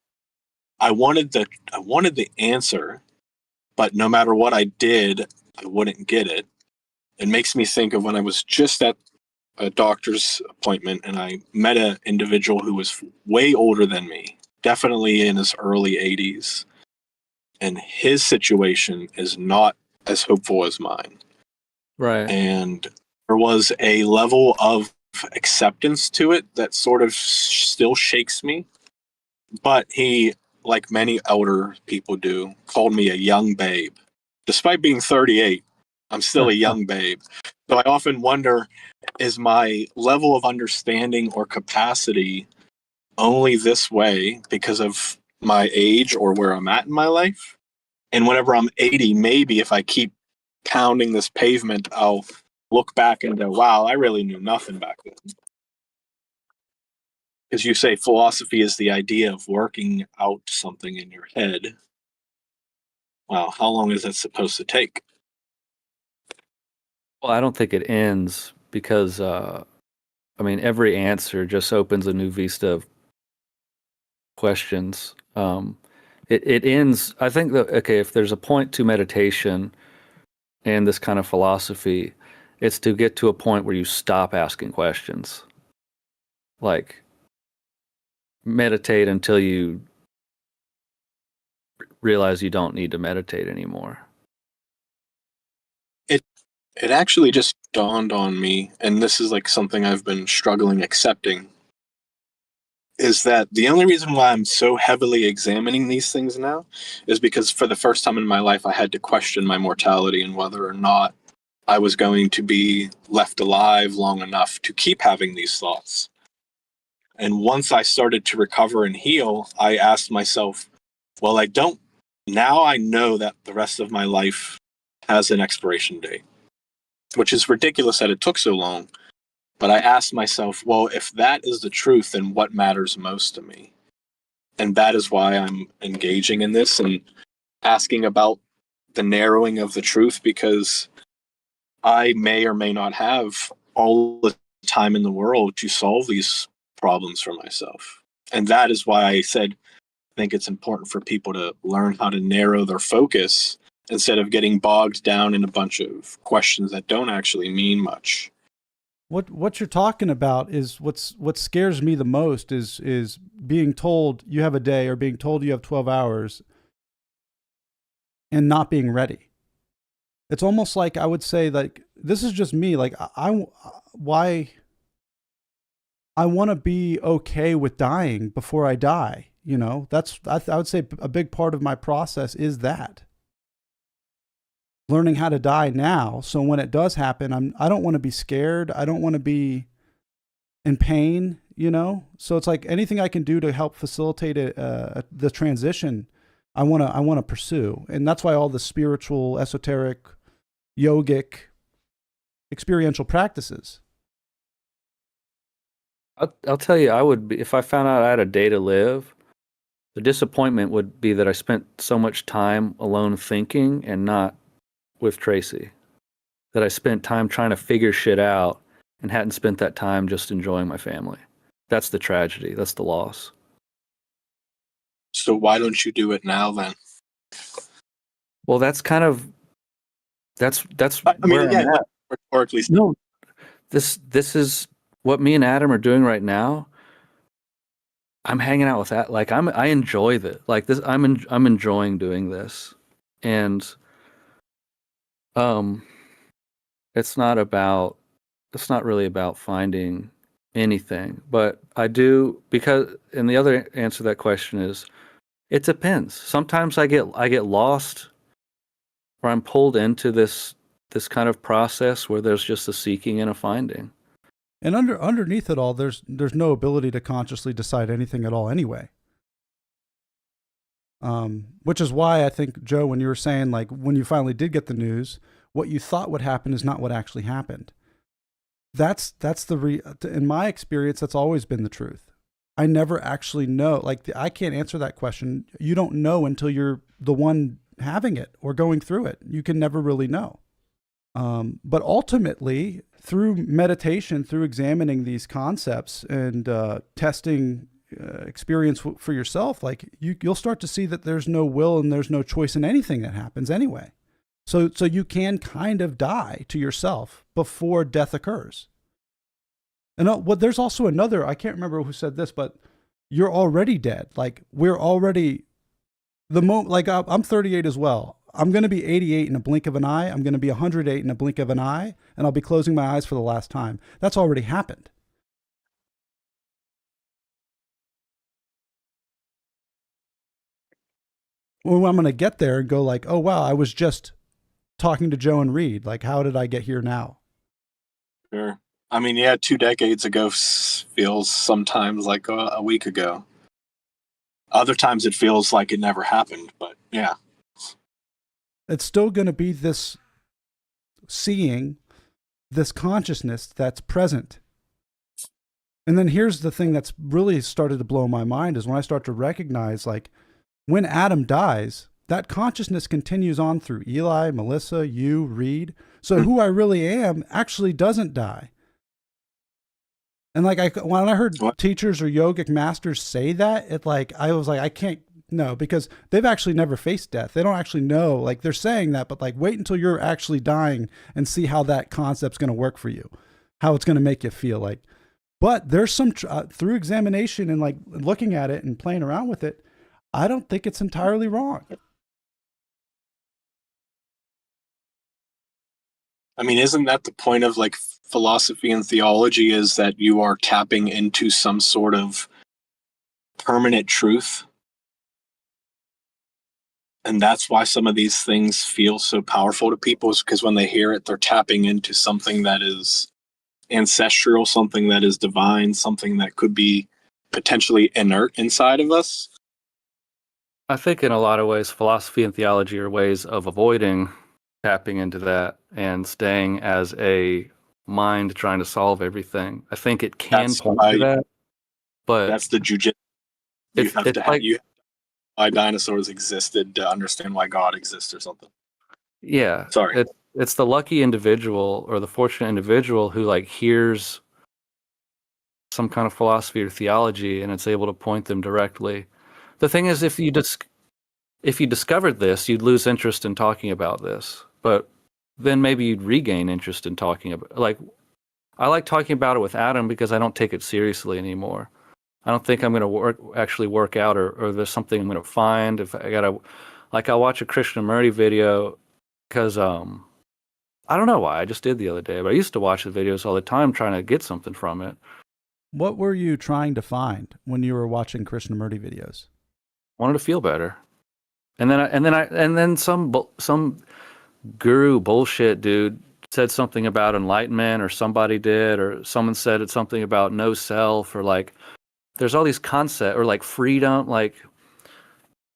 I wanted the answer, but no matter what I did, I wouldn't get it, it makes me think of when I was just at a doctor's appointment and I met an individual who was way older than me, definitely in his early 80s. And his situation is not as hopeful as mine. Right. And there was a level of acceptance to it that sort of still shakes me. But he, like many elder people do, called me a young babe. Despite being 38, I'm still a young babe. So I often wonder, is my level of understanding or capacity only this way because of my age or where I'm at in my life? And whenever I'm 80, maybe if I keep pounding this pavement, I'll look back and go, wow, I really knew nothing back then. Because you say philosophy is the idea of working out something in your head. Wow, how long is that supposed to take? Well, I don't think it ends, because every answer just opens a new vista of questions. It ends, I think that, okay, if there's a point to meditation and this kind of philosophy, it's to get to a point where you stop asking questions. Like, meditate until you realize you don't need to meditate anymore. It actually just dawned on me, and this is like something I've been struggling accepting, is that the only reason why I'm so heavily examining these things now is because for the first time in my life, I had to question my mortality and whether or not I was going to be left alive long enough to keep having these thoughts. And once I started to recover and heal, I asked myself, well, I don't now I know that the rest of my life has an expiration date, which is ridiculous that it took so long. But I asked myself, well, if that is the truth, then what matters most to me? And that is why I'm engaging in this and asking about the narrowing of the truth, because I may or may not have all the time in the world to solve these problems for myself. And that is why I said, I think it's important for people to learn how to narrow their focus instead of getting bogged down in a bunch of questions that don't actually mean much. What you're talking about is what scares me the most is being told you have a day or being told you have 12 hours and not being ready. It's almost like I would say, like, this is just me. Like I want to be okay with dying before I die. You know, I would say a big part of my process is that. Learning how to die now, so when it does happen, I don't want to be scared. I don't want to be in pain, you know. So it's like anything I can do to help facilitate the transition, I want to pursue, and that's why all the spiritual, esoteric, yogic, experiential practices. I'll tell you, I would be, if I found out I had a day to live, the disappointment would be that I spent so much time alone thinking and not with Tracy, that I spent time trying to figure shit out and hadn't spent that time just enjoying my family. That's the tragedy. That's the loss. So why don't you do it now then? Well, that's I mean, again, rhetorically. No, this is what me and Adam are doing right now. I'm hanging out with that. Like I enjoy this. Like this, I'm enjoying doing this, and it's not really about finding anything, but I do, because, and the other answer to that question is, it depends. Sometimes I get lost, or I'm pulled into this kind of process where there's just a seeking and a finding. And underneath it all, there's no ability to consciously decide anything at all anyway. Which is why I think, Joe, when you were saying, like, when you finally did get the news, what you thought would happen is not what actually happened. That's in my experience, that's always been the truth. I never actually know. Like, I can't answer that question. You don't know until you're the one having it or going through it. You can never really know. But ultimately, through meditation, through examining these concepts and testing experience for yourself, like you'll start to see that there's no will and there's no choice in anything that happens anyway. So you can kind of die to yourself before death occurs. And there's also another, I can't remember who said this, but you're already dead. Like, we're already, like, I'm 38 as well. I'm going to be 88 in a blink of an eye. I'm going to be 108 in a blink of an eye, and I'll be closing my eyes for the last time. That's already happened. Well, I'm going to get there and go like, oh, wow, I was just talking to Joe and Reed. Like, how did I get here now? Sure. I mean, yeah, 2 decades ago feels sometimes like a week ago. Other times it feels like it never happened, but yeah. It's still going to be this seeing, this consciousness that's present. And then here's the thing that's really started to blow my mind is when I start to recognize, like, when Adam dies, that consciousness continues on through Eli, Melissa, you, Reed. So who I really am actually doesn't die. And like when I heard teachers or yogic masters say that, I was like, I can't, no, because they've actually never faced death. They don't actually know, like, they're saying that, but like, wait until you're actually dying and see how that concept's going to work for you, how it's going to make you feel like. But there's some, through examination and like looking at it and playing around with it, I don't think it's entirely wrong. I mean, isn't that the point of like philosophy and theology, is that you are tapping into some sort of permanent truth? And that's why some of these things feel so powerful to people, is because when they hear it, they're tapping into something that is ancestral, something that is divine, something that could be potentially inert inside of us. I think in a lot of ways, philosophy and theology are ways of avoiding tapping into that and staying as a mind trying to solve everything. I think it can That's point to why that, but that's the jujitsu. You have it's to have like, you why dinosaurs existed to understand why God exists or something. yeah, Sorry. it's the lucky individual or the fortunate individual who like hears some kind of philosophy or theology and it's able to point them directly. The thing is, if you discovered this, you'd lose interest in talking about this, but then maybe you'd regain interest in talking about, like, I like talking about it with Adam because I don't take it seriously anymore. I don't think I'm going to actually work out, or there's something I'm going to find. If I gotta, like, I'll watch a Krishnamurti video because I don't know why. I just did the other day, but I used to watch the videos all the time trying to get something from it. What were you trying to find when you were watching Krishnamurti videos? Wanted to feel better, and then some guru bullshit dude said something about enlightenment, or somebody did, or someone said it's something about no self, or like there's all these concepts, or like freedom, like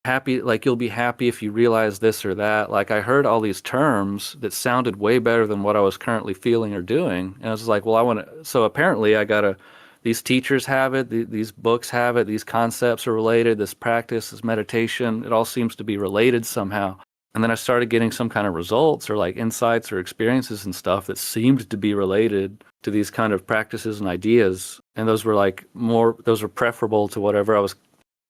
happy, like you'll be happy if you realize this or that. Like I heard all these terms that sounded way better than what I was currently feeling or doing, and I was like, well, I want to. So apparently, I gotta. These teachers have it. These books have it. These concepts are related. This practice, this meditation, it all seems to be related somehow. And then I started getting some kind of results or like insights or experiences and stuff that seemed to be related to these kind of practices and ideas. And those were preferable to whatever I was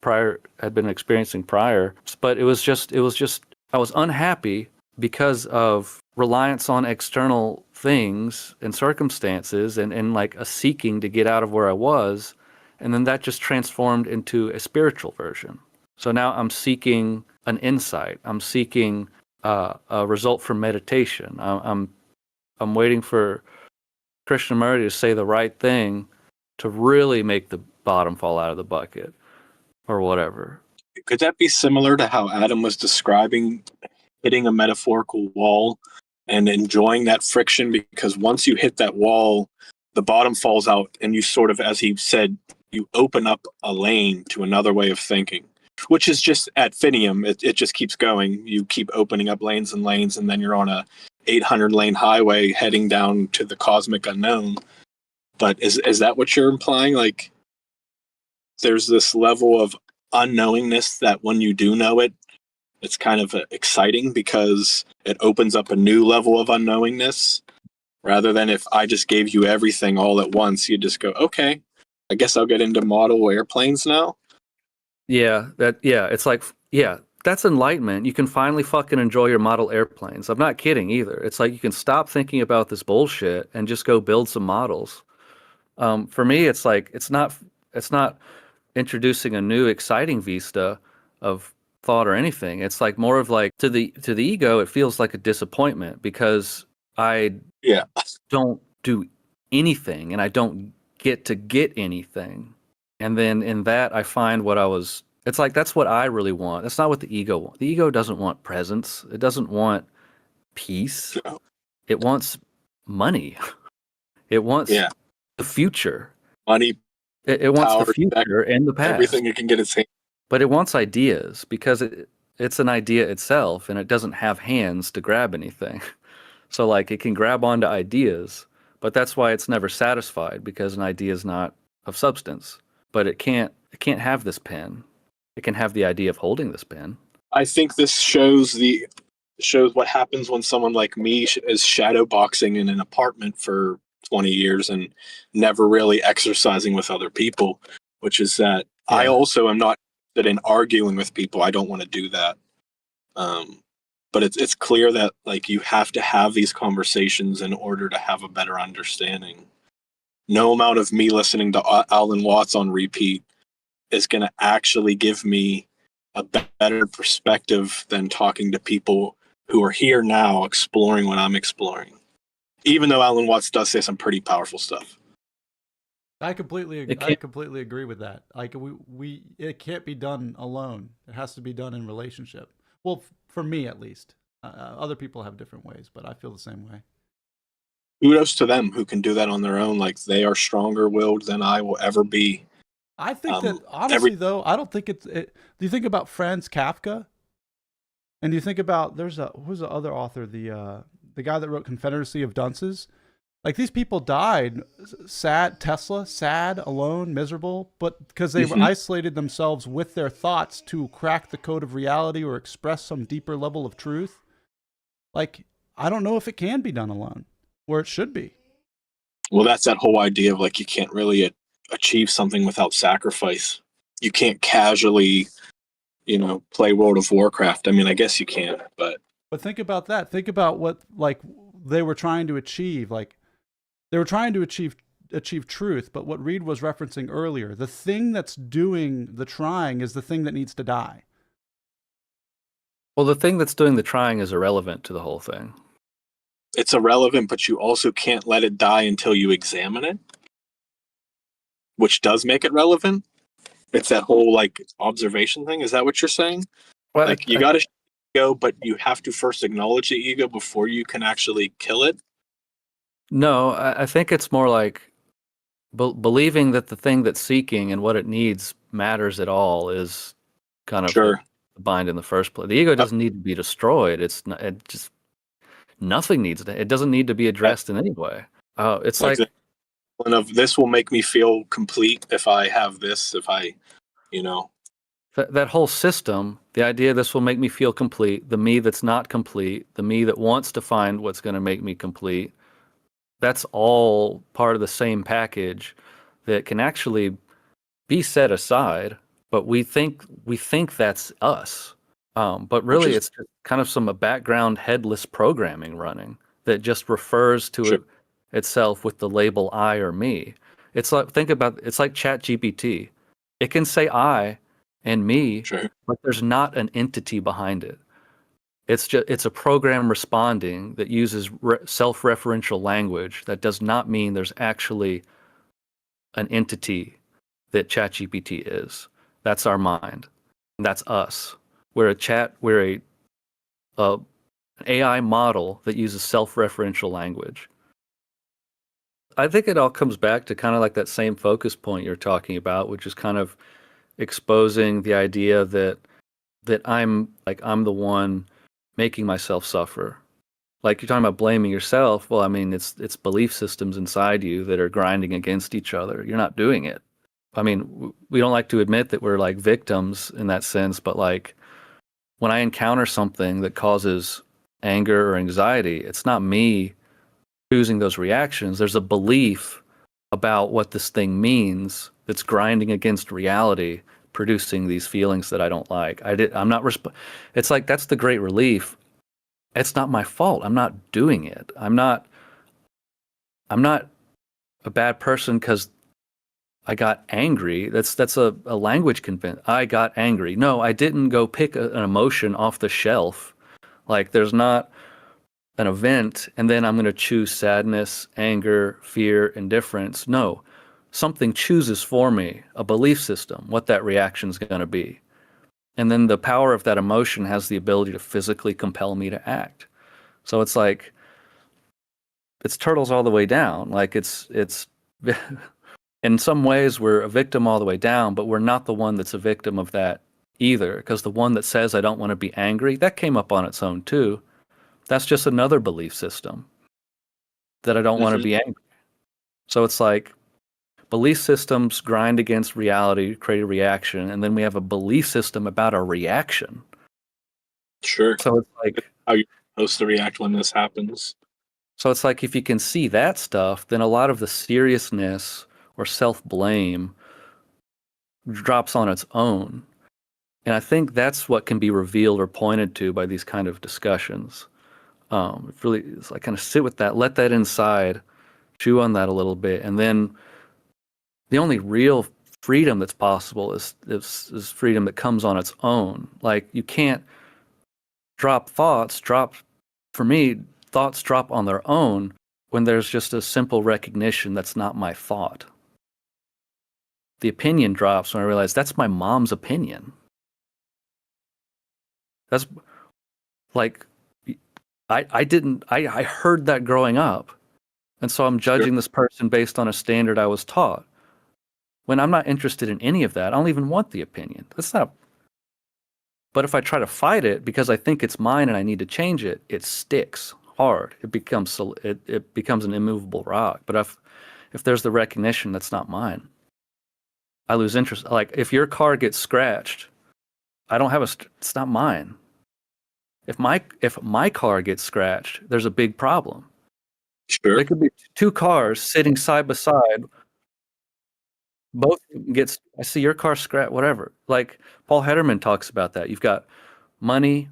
had been experiencing prior. But it was just, I was unhappy because of reliance on external things and circumstances and like a seeking to get out of where I was. And then that just transformed into a spiritual version. So now I'm seeking an insight. I'm seeking a result from meditation. I'm waiting for Krishnamurti to say the right thing to really make the bottom fall out of the bucket or whatever. Could that be similar to how Adam was describing hitting a metaphorical wall and enjoying that friction? Because once you hit that wall, the bottom falls out and you sort of, as he said, you open up a lane to another way of thinking, which is just ad infinitum. It just keeps going. You keep opening up lanes and lanes, and then you're on a 800 lane highway heading down to the cosmic unknown. But is that what you're implying? Like there's this level of unknowingness that when you do know it, it's kind of exciting because it opens up a new level of unknowingness, rather than if I just gave you everything all at once, you just go, okay, I guess I'll get into model airplanes now. It's like, that's enlightenment. You can finally fucking enjoy your model airplanes. I'm not kidding either. It's like you can stop thinking about this bullshit and just go build some models. For me, it's like it's not introducing a new exciting vista of thought or anything. It's like more of like to the ego, it feels like a disappointment because I don't do anything and I don't get anything. And then in that, I find it's like, that's what I really want. That's not what the ego wants. The ego doesn't want presence. It doesn't want peace. It wants money. It wants the future. Money, it wants power, the future and the past. Everything it can get its hand. But it wants ideas because it's an idea itself and it doesn't have hands to grab anything. So like it can grab onto ideas, but that's why it's never satisfied, because an idea is not of substance. But it can't have this pen. It can have the idea of holding this pen. I think this shows what happens when someone like me is shadow boxing in an apartment for 20 years and never really exercising with other people, which is that I also am not good in arguing with people. I don't want to do that. But it's clear that like you have to have these conversations in order to have a better understanding. No amount of me listening to Alan Watts on repeat is going to actually give me a better perspective than talking to people who are here now exploring what I'm exploring. Even though Alan Watts does say some pretty powerful stuff. I completely agree with that. Like it can't be done alone. It has to be done in relationship. Well, for me at least. Other people have different ways, but I feel the same way. Kudos to them who can do that on their own. Like they are stronger willed than I will ever be. I think that Every honestly, though, I don't think do you think about Franz Kafka? And you think about who's the other author, the guy that wrote Confederacy of Dunces? Like these people died sad, Tesla, sad, alone, miserable, but because they were Mhm. isolated themselves with their thoughts to crack the code of reality or express some deeper level of truth. Like, I don't know if it can be done alone, or it should be. Well, that's that whole idea of like you can't really achieve something without sacrifice. You can't casually, play World of Warcraft. I mean, I guess you can, but But think about that. Think about what like they were trying to achieve. Like they were trying to achieve truth, but what Reed was referencing earlier, the thing that's doing the trying is the thing that needs to die. Well, the thing that's doing the trying is irrelevant to the whole thing. it's irrelevant, but you also can't let it die until you examine it, which does make it relevant. It's that whole like observation thing. Is that what you're saying? Well, Like you got to ego, but you have to first acknowledge the ego before you can actually kill it. no, I think it's more like believing that the thing that's seeking and what it needs matters at all is kind of Sure. the bind in the first place. The ego doesn't need to be destroyed. It's not, it just nothing needs to. It doesn't need to be addressed in any way. It's like of this will make me feel complete if I have this. If I, that whole system. The idea this will make me feel complete. The me that's not complete. The me that wants to find what's going to make me complete. That's all part of the same package that can actually be set aside, but we think that's us. But really, it's just kind of some background headless programming running that just refers to itself with the label I or me. It's like it's like ChatGPT. It can say I and me, but there's not an entity behind it. It's a program responding that uses self-referential language. That does not mean there's actually an entity that ChatGPT is. That's our mind. That's us. We're an AI model that uses self-referential language. I think it all comes back to kind of like that same focus point you're talking about, which is kind of exposing the idea that I'm the one making myself suffer. Like you're talking about blaming yourself. Well, I mean, it's belief systems inside you that are grinding against each other. You're not doing it. I mean, we don't like to admit that we're like victims in that sense, but like when I encounter something that causes anger or anxiety, it's not me choosing those reactions. There's a belief about what this thing means that's grinding against reality, producing these feelings that I don't like. I'm not it's like that's the great relief. It's not my fault. I'm not doing it. I'm not a bad person because I got angry. That's a language convention. I got angry. No, I didn't go pick an emotion off the shelf. Like there's not an event and then I'm going to choose sadness, anger, fear, indifference. No, something chooses for me, a belief system, what that reaction is going to be. And then the power of that emotion has the ability to physically compel me to act. So it's like, it's turtles all the way down. Like it's in some ways we're a victim all the way down, but we're not the one that's a victim of that either. Because the one that says I don't want to be angry, that came up on its own too. That's just another belief system that I don't want to be angry. So it's like belief systems grind against reality, create a reaction, and then we have a belief system about a reaction. Sure. So it's like how you're supposed to react when this happens. So it's like if you can see that stuff, then a lot of the seriousness or self-blame drops on its own. And I think that's what can be revealed or pointed to by these kind of discussions. It's like kind of sit with that, let that inside, chew on that a little bit, and then the only real freedom that's possible is freedom that comes on its own. Like you can't drop thoughts. For me, thoughts drop on their own when there's just a simple recognition that's not my thought. The opinion drops when I realize that's my mom's opinion. That's like I heard that growing up. And so I'm judging this person based on a standard I was taught. when I'm not interested in any of that. I don't even want the opinion. That's not. But if I try to fight it because I think it's mine and I need to change it, it sticks hard. It becomes an immovable rock. But if there's the recognition that's not mine, I lose interest. Like if your car gets scratched, I don't have it's not mine. If my car gets scratched, there's a big problem. Sure. There could be two cars sitting side by side. Both gets. I see your car scratched. Whatever. Like Paul Hederman talks about that. You've got money,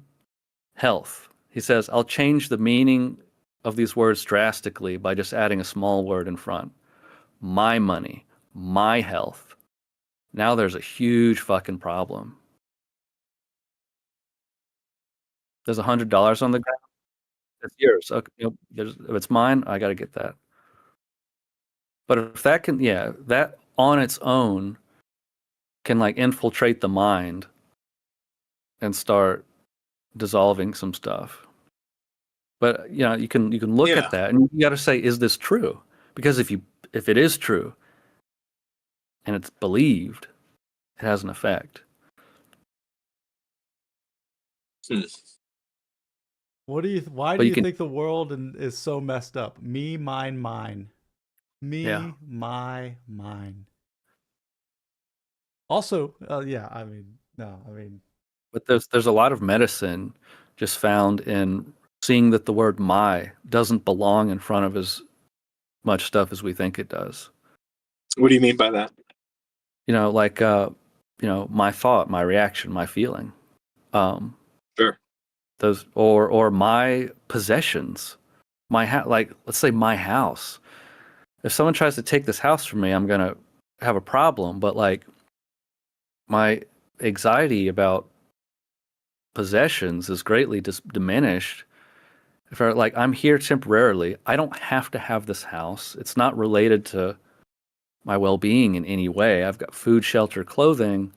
health. He says, I'll change the meaning of these words drastically by just adding a small word in front. My money, my health. Now there's a huge fucking problem. There's $100 on the ground. It's yours. Okay, if it's mine, I got to get that. But if that can, that on its own can like infiltrate the mind and start dissolving some stuff. But you can look at that and you got to say, is this true? Because if it is true and it's believed, it has an effect. Why do you think the world is so messed up? Me, mine, mine. Me, my, mine. Also, But there's a lot of medicine just found in seeing that the word "my" doesn't belong in front of as much stuff as we think it does. What do you mean by that? My thought, my reaction, my feeling. Sure. Those or my possessions, let's say my house. If someone tries to take this house from me, I'm gonna have a problem. But like my anxiety about possessions is greatly diminished. If I'm here temporarily, I don't have to have this house. It's not related to my well-being in any way. I've got food, shelter, clothing.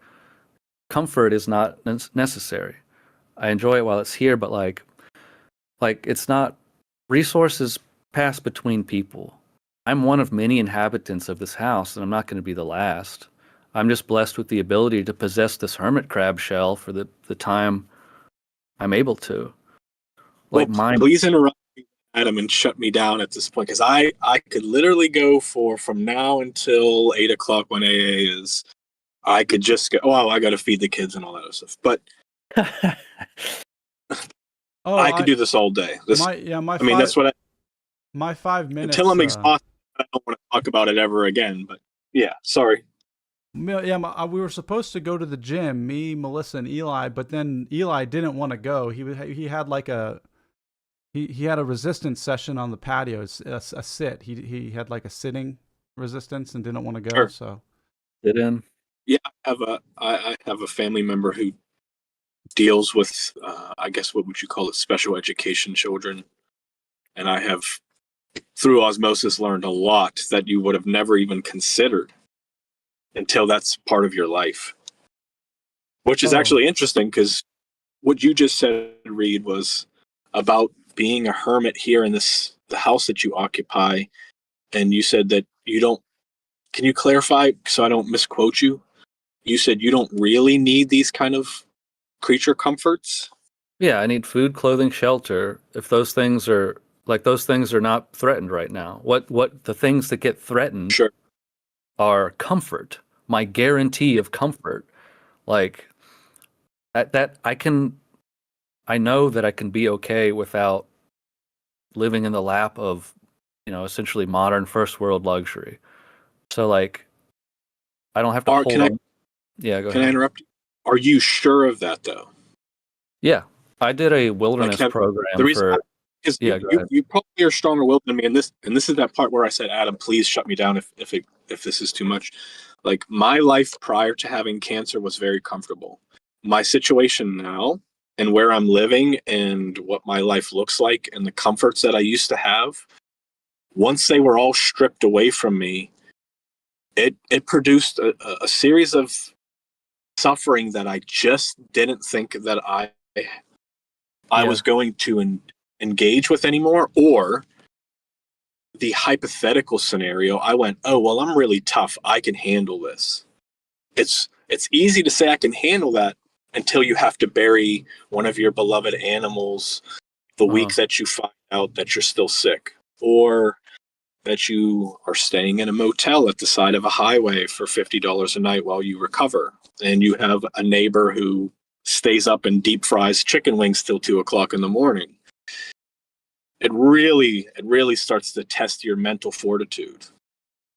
Comfort is not necessary. I enjoy it while it's here, but like it's not. Resources pass between people. I'm one of many inhabitants of this house, and I'm not going to be the last. I'm just blessed with the ability to possess this hermit crab shell for the time I'm able to. Please interrupt me, Adam, and shut me down at this point, because I could literally go from now until 8 o'clock when AA is. I could just go, I got to feed the kids and all that other stuff. But I could do this all day. That's what my 5 minutes. Until I'm exhausted, I don't want to talk about it ever again. But sorry. Yeah, we were supposed to go to the gym, me, Melissa, and Eli, but then Eli didn't want to go. He had like he had a resistance session on the patio, a sit. He had like a sitting resistance and didn't want to go. Sure. So sit in. Yeah, I have a family member who deals with I guess what would you call it, special education children, and I have through osmosis learned a lot that you would have never even considered until that's part of your life, which is actually interesting, because what you just said, Reed, was about being a hermit here in the house that you occupy, and you said that you don't. Can you clarify so I don't misquote you? You said you don't really need these kind of creature comforts. Yeah, I need food, clothing, shelter. If those things are not threatened right now. What the things that get threatened are comfort. My guarantee of comfort. Like that I know that I can be okay without living in the lap of, essentially modern first world luxury. So like I don't have to hold on. Yeah, go ahead. Can I interrupt you? Are you sure of that though? Yeah. I did a wilderness program because you probably are stronger willed than me, and this is that part where I said, Adam, please shut me down if this is too much. Like, my life prior to having cancer was very comfortable. My situation now and where I'm living and what my life looks like and the comforts that I used to have, once they were all stripped away from me, it produced a series of suffering that I just didn't think that I was going to engage with anymore, or the hypothetical scenario, I went, oh, well, I'm really tough. I can handle this. It's easy to say I can handle that until you have to bury one of your beloved animals the week that you find out that you're still sick, or that you are staying in a motel at the side of a highway for $50 a night while you recover, and you have a neighbor who stays up and deep fries chicken wings till 2:00 in the morning. It really starts to test your mental fortitude.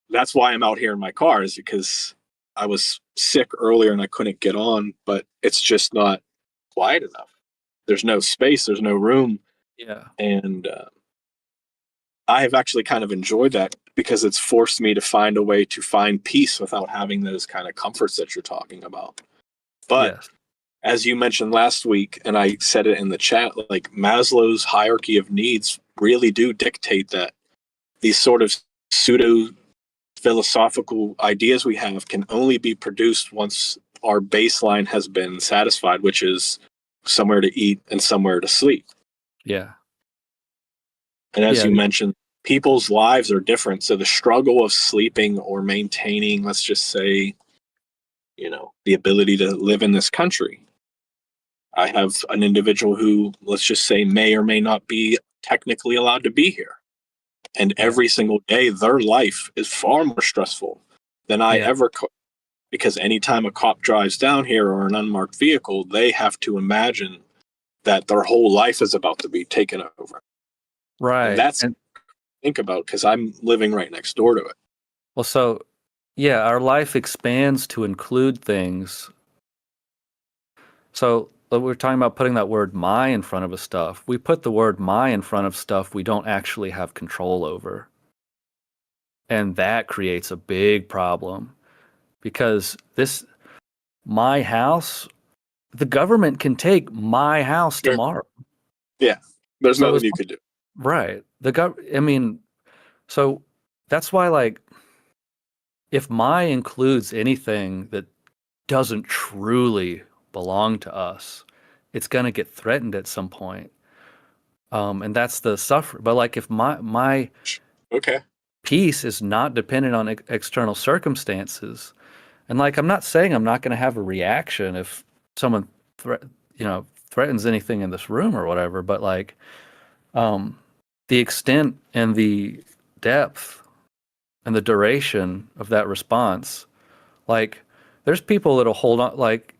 That's why I'm out here in my car, is because I was sick earlier and I couldn't get on, but it's just not quiet enough. There's no space, there's no room. Yeah. And I have actually kind of enjoyed that, because it's forced me to find a way to find peace without having those kind of comforts that you're talking about. But yes. As you mentioned last week, and I said it in the chat, like Maslow's hierarchy of needs really do dictate that these sort of pseudo philosophical ideas we have can only be produced once our baseline has been satisfied, which is somewhere to eat and somewhere to sleep. Yeah. And as you mentioned, people's lives are different. So the struggle of sleeping or maintaining, let's just say, the ability to live in this country. I have an individual who, let's just say, may or may not be technically allowed to be here. And every single day, their life is far more stressful than I ever could. Because anytime a cop drives down here, or an unmarked vehicle, they have to imagine that their whole life is about to be taken over. Right. And that's what I think about, because I'm living right next door to it. Well, so, yeah, our life expands to include things. So we're talking about putting that word "my" in front of a stuff. We put the word "my" in front of stuff we don't actually have control over. And that creates a big problem, because my house, the government can take my house tomorrow. Yeah, there's nothing you could do. Right. So that's why, like, if "my" includes anything that doesn't truly belong to us, it's going to get threatened at some point. And that's the suffering. But like, if my peace is not dependent on external circumstances, and like, I'm not saying I'm not going to have a reaction if someone threatens anything in this room or whatever, but like, the extent and the depth and the duration of that response, like, there's people that'll hold on, like,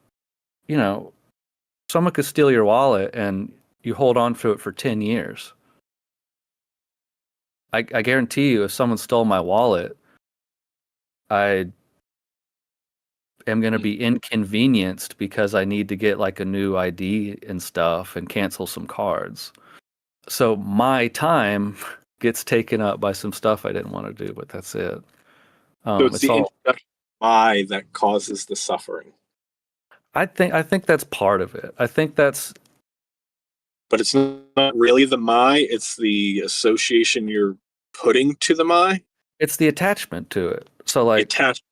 someone could steal your wallet and you hold on to it for 10 years. I guarantee you, if someone stole my wallet, I am going to be inconvenienced because I need to get like a new ID and stuff and cancel some cards. So my time gets taken up by some stuff I didn't want to do, but that's it. So it's the introduction of "my" that causes the suffering. I think that's part of it. I think that's... But it's not really the "my", it's the association you're putting to the "my". It's the attachment to it. So like... The attachment.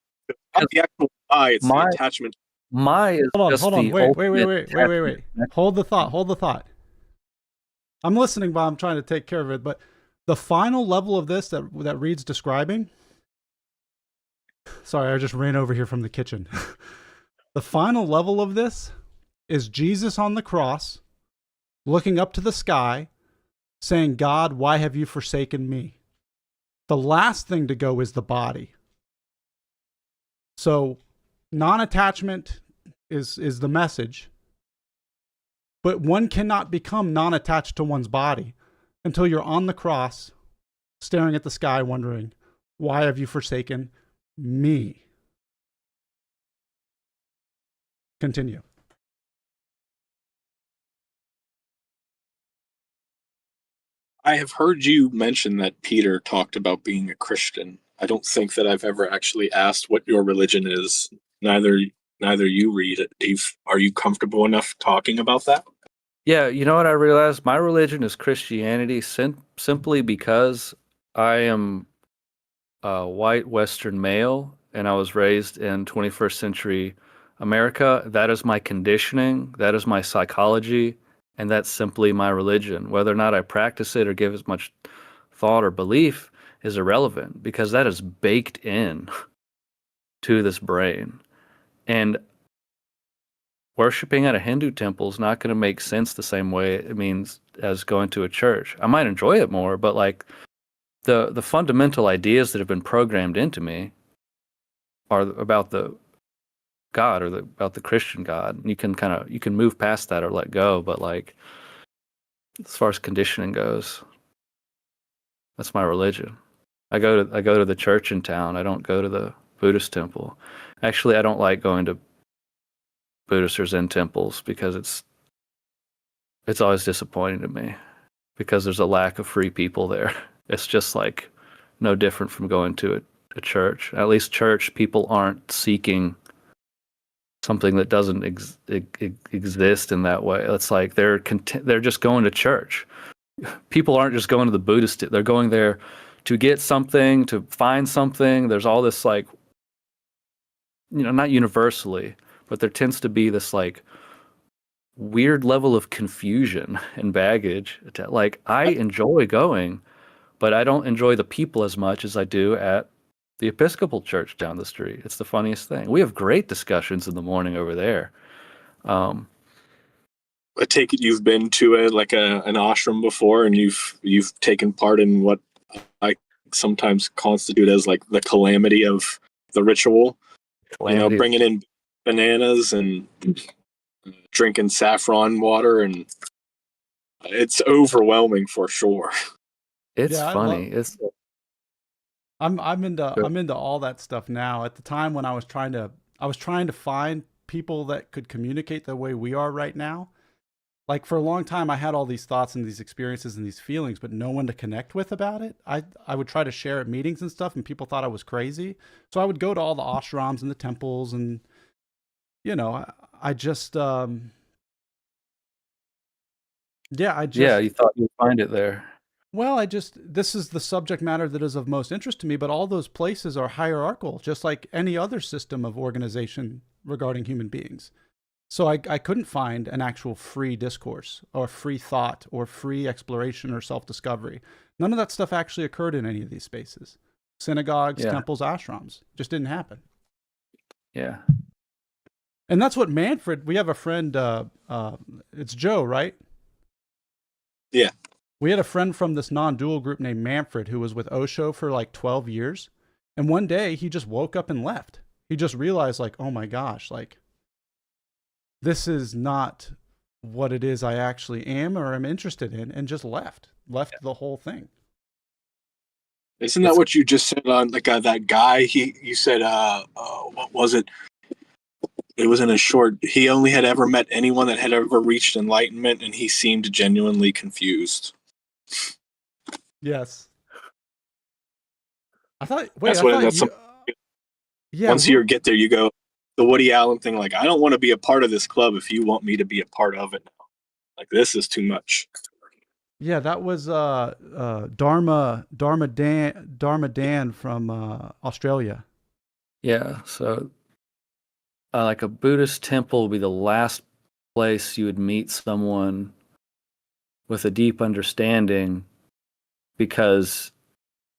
Not the actual "my", it's the attachment. "My" is hold on. Wait. Hold the thought. I'm listening, but I'm trying to take care of it. But the final level of this that Reed's describing... Sorry, I just ran over here from the kitchen. The final level of this is Jesus on the cross, looking up to the sky, saying, "God, why have you forsaken me?" The last thing to go is the body. So non-attachment is the message. But one cannot become non-attached to one's body until you're on the cross, staring at the sky, wondering, why have you forsaken me? Continue. I have heard you mention that Peter talked about being a Christian. I don't think that I've ever actually asked what your religion is. Neither you read it. Are you comfortable enough talking about that? Yeah, you know what I realized? My religion is Christianity simply because I am a white Western male and I was raised in 21st century America. That is my conditioning, that is my psychology, and that's simply my religion. Whether or not I practice it or give as much thought or belief is irrelevant because that is baked in to this brain. And worshiping at a Hindu temple is not going to make sense the same way it means as going to a church. I might enjoy it more, but like the fundamental ideas that have been programmed into me are about the God, or about the Christian God. And you can move past that or let go, but like as far as conditioning goes, that's my religion. I go to the church in town. I don't go to the Buddhist temple. Actually, I don't like going to Buddhist or Zen temples because it's always disappointing to me because there's a lack of free people there. It's just like no different from going to a church. At least church people aren't seeking something that doesn't exist in that way. It's like they're just going to church. People aren't just going to the Buddhist. They're going there to get something, to find something. There's all this like, not universally, but there tends to be this like weird level of confusion and baggage. Like I enjoy going, but I don't enjoy the people as much as I do at the Episcopal church down the street. It's the funniest thing. We have great discussions in the morning over there. I take it you've been to an ashram before, and you've taken part in what I sometimes constitute as like the calamity of the ritual. Calamity. Bringing in bananas and drinking saffron water, and it's overwhelming for sure. It's funny. I'm into all that stuff now. At the time when I was trying to find people that could communicate the way we are right now. Like for a long time, I had all these thoughts and these experiences and these feelings, but no one to connect with about it. I would try to share at meetings and stuff, and people thought I was crazy. So I would go to all the ashrams and the temples, and I just you thought you'd find it there. Well, this is the subject matter that is of most interest to me, but all those places are hierarchical, just like any other system of organization regarding human beings. So I couldn't find an actual free discourse or free thought or free exploration or self-discovery. None of that stuff actually occurred in any of these spaces. Synagogues, temples, ashrams. Just didn't happen. Yeah. And that's what Manfred, we have a friend, it's Joe, right? Yeah. We had a friend from this non-dual group named Manfred who was with Osho for like 12 years. And one day he just woke up and left. He just realized like, oh my gosh, like this is not what it is I actually am or am interested in, and just left the whole thing. Isn't that what you just said on like that guy? You said, what was it? It was in a short, he only had ever met anyone that had ever reached enlightenment, and he seemed genuinely confused. Yes. Once you get there, you go, the Woody Allen thing, like, I don't want to be a part of this club if you want me to be a part of it now. Like, this is too much. Yeah, that was Dharma Dan from Australia. Yeah, so like a Buddhist temple would be the last place you would meet someone with a deep understanding, because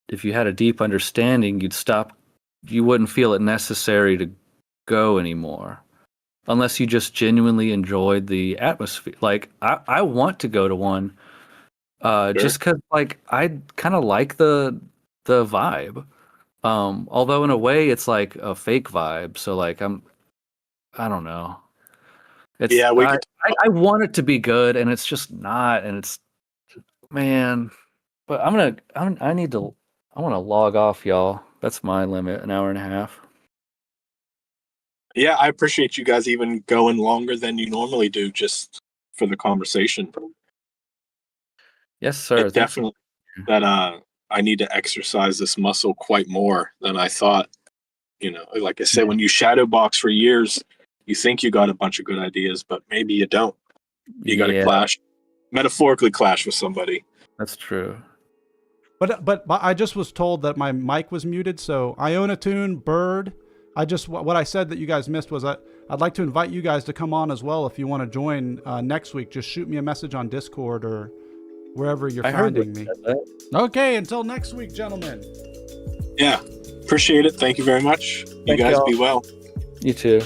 if you had a deep understanding, you wouldn't feel it necessary to go anymore unless you just genuinely enjoyed the atmosphere. Like I want to go to one just because like I kind of like the vibe, although in a way it's like a fake vibe, so like I don't know. I want it to be good, and it's just not, and it's, man. But I want to log off, y'all. That's my limit, an hour and a half. Yeah, I appreciate you guys even going longer than you normally do just for the conversation. Yes, sir. Definitely that I need to exercise this muscle quite more than I thought. Like I said, when you shadow box for years, you think you got a bunch of good ideas, but maybe you don't. You got to metaphorically clash with somebody. That's true. But I just was told that my mic was muted, so Iona Tune, Bird, what I said that you guys missed was I'd like to invite you guys to come on as well if you want to join next week. Just shoot me a message on Discord or wherever you're I heard finding what me. you said that. Okay, until next week, gentlemen. Yeah. Appreciate it. Thank you very much. You Thank guys y'all. be well. You too.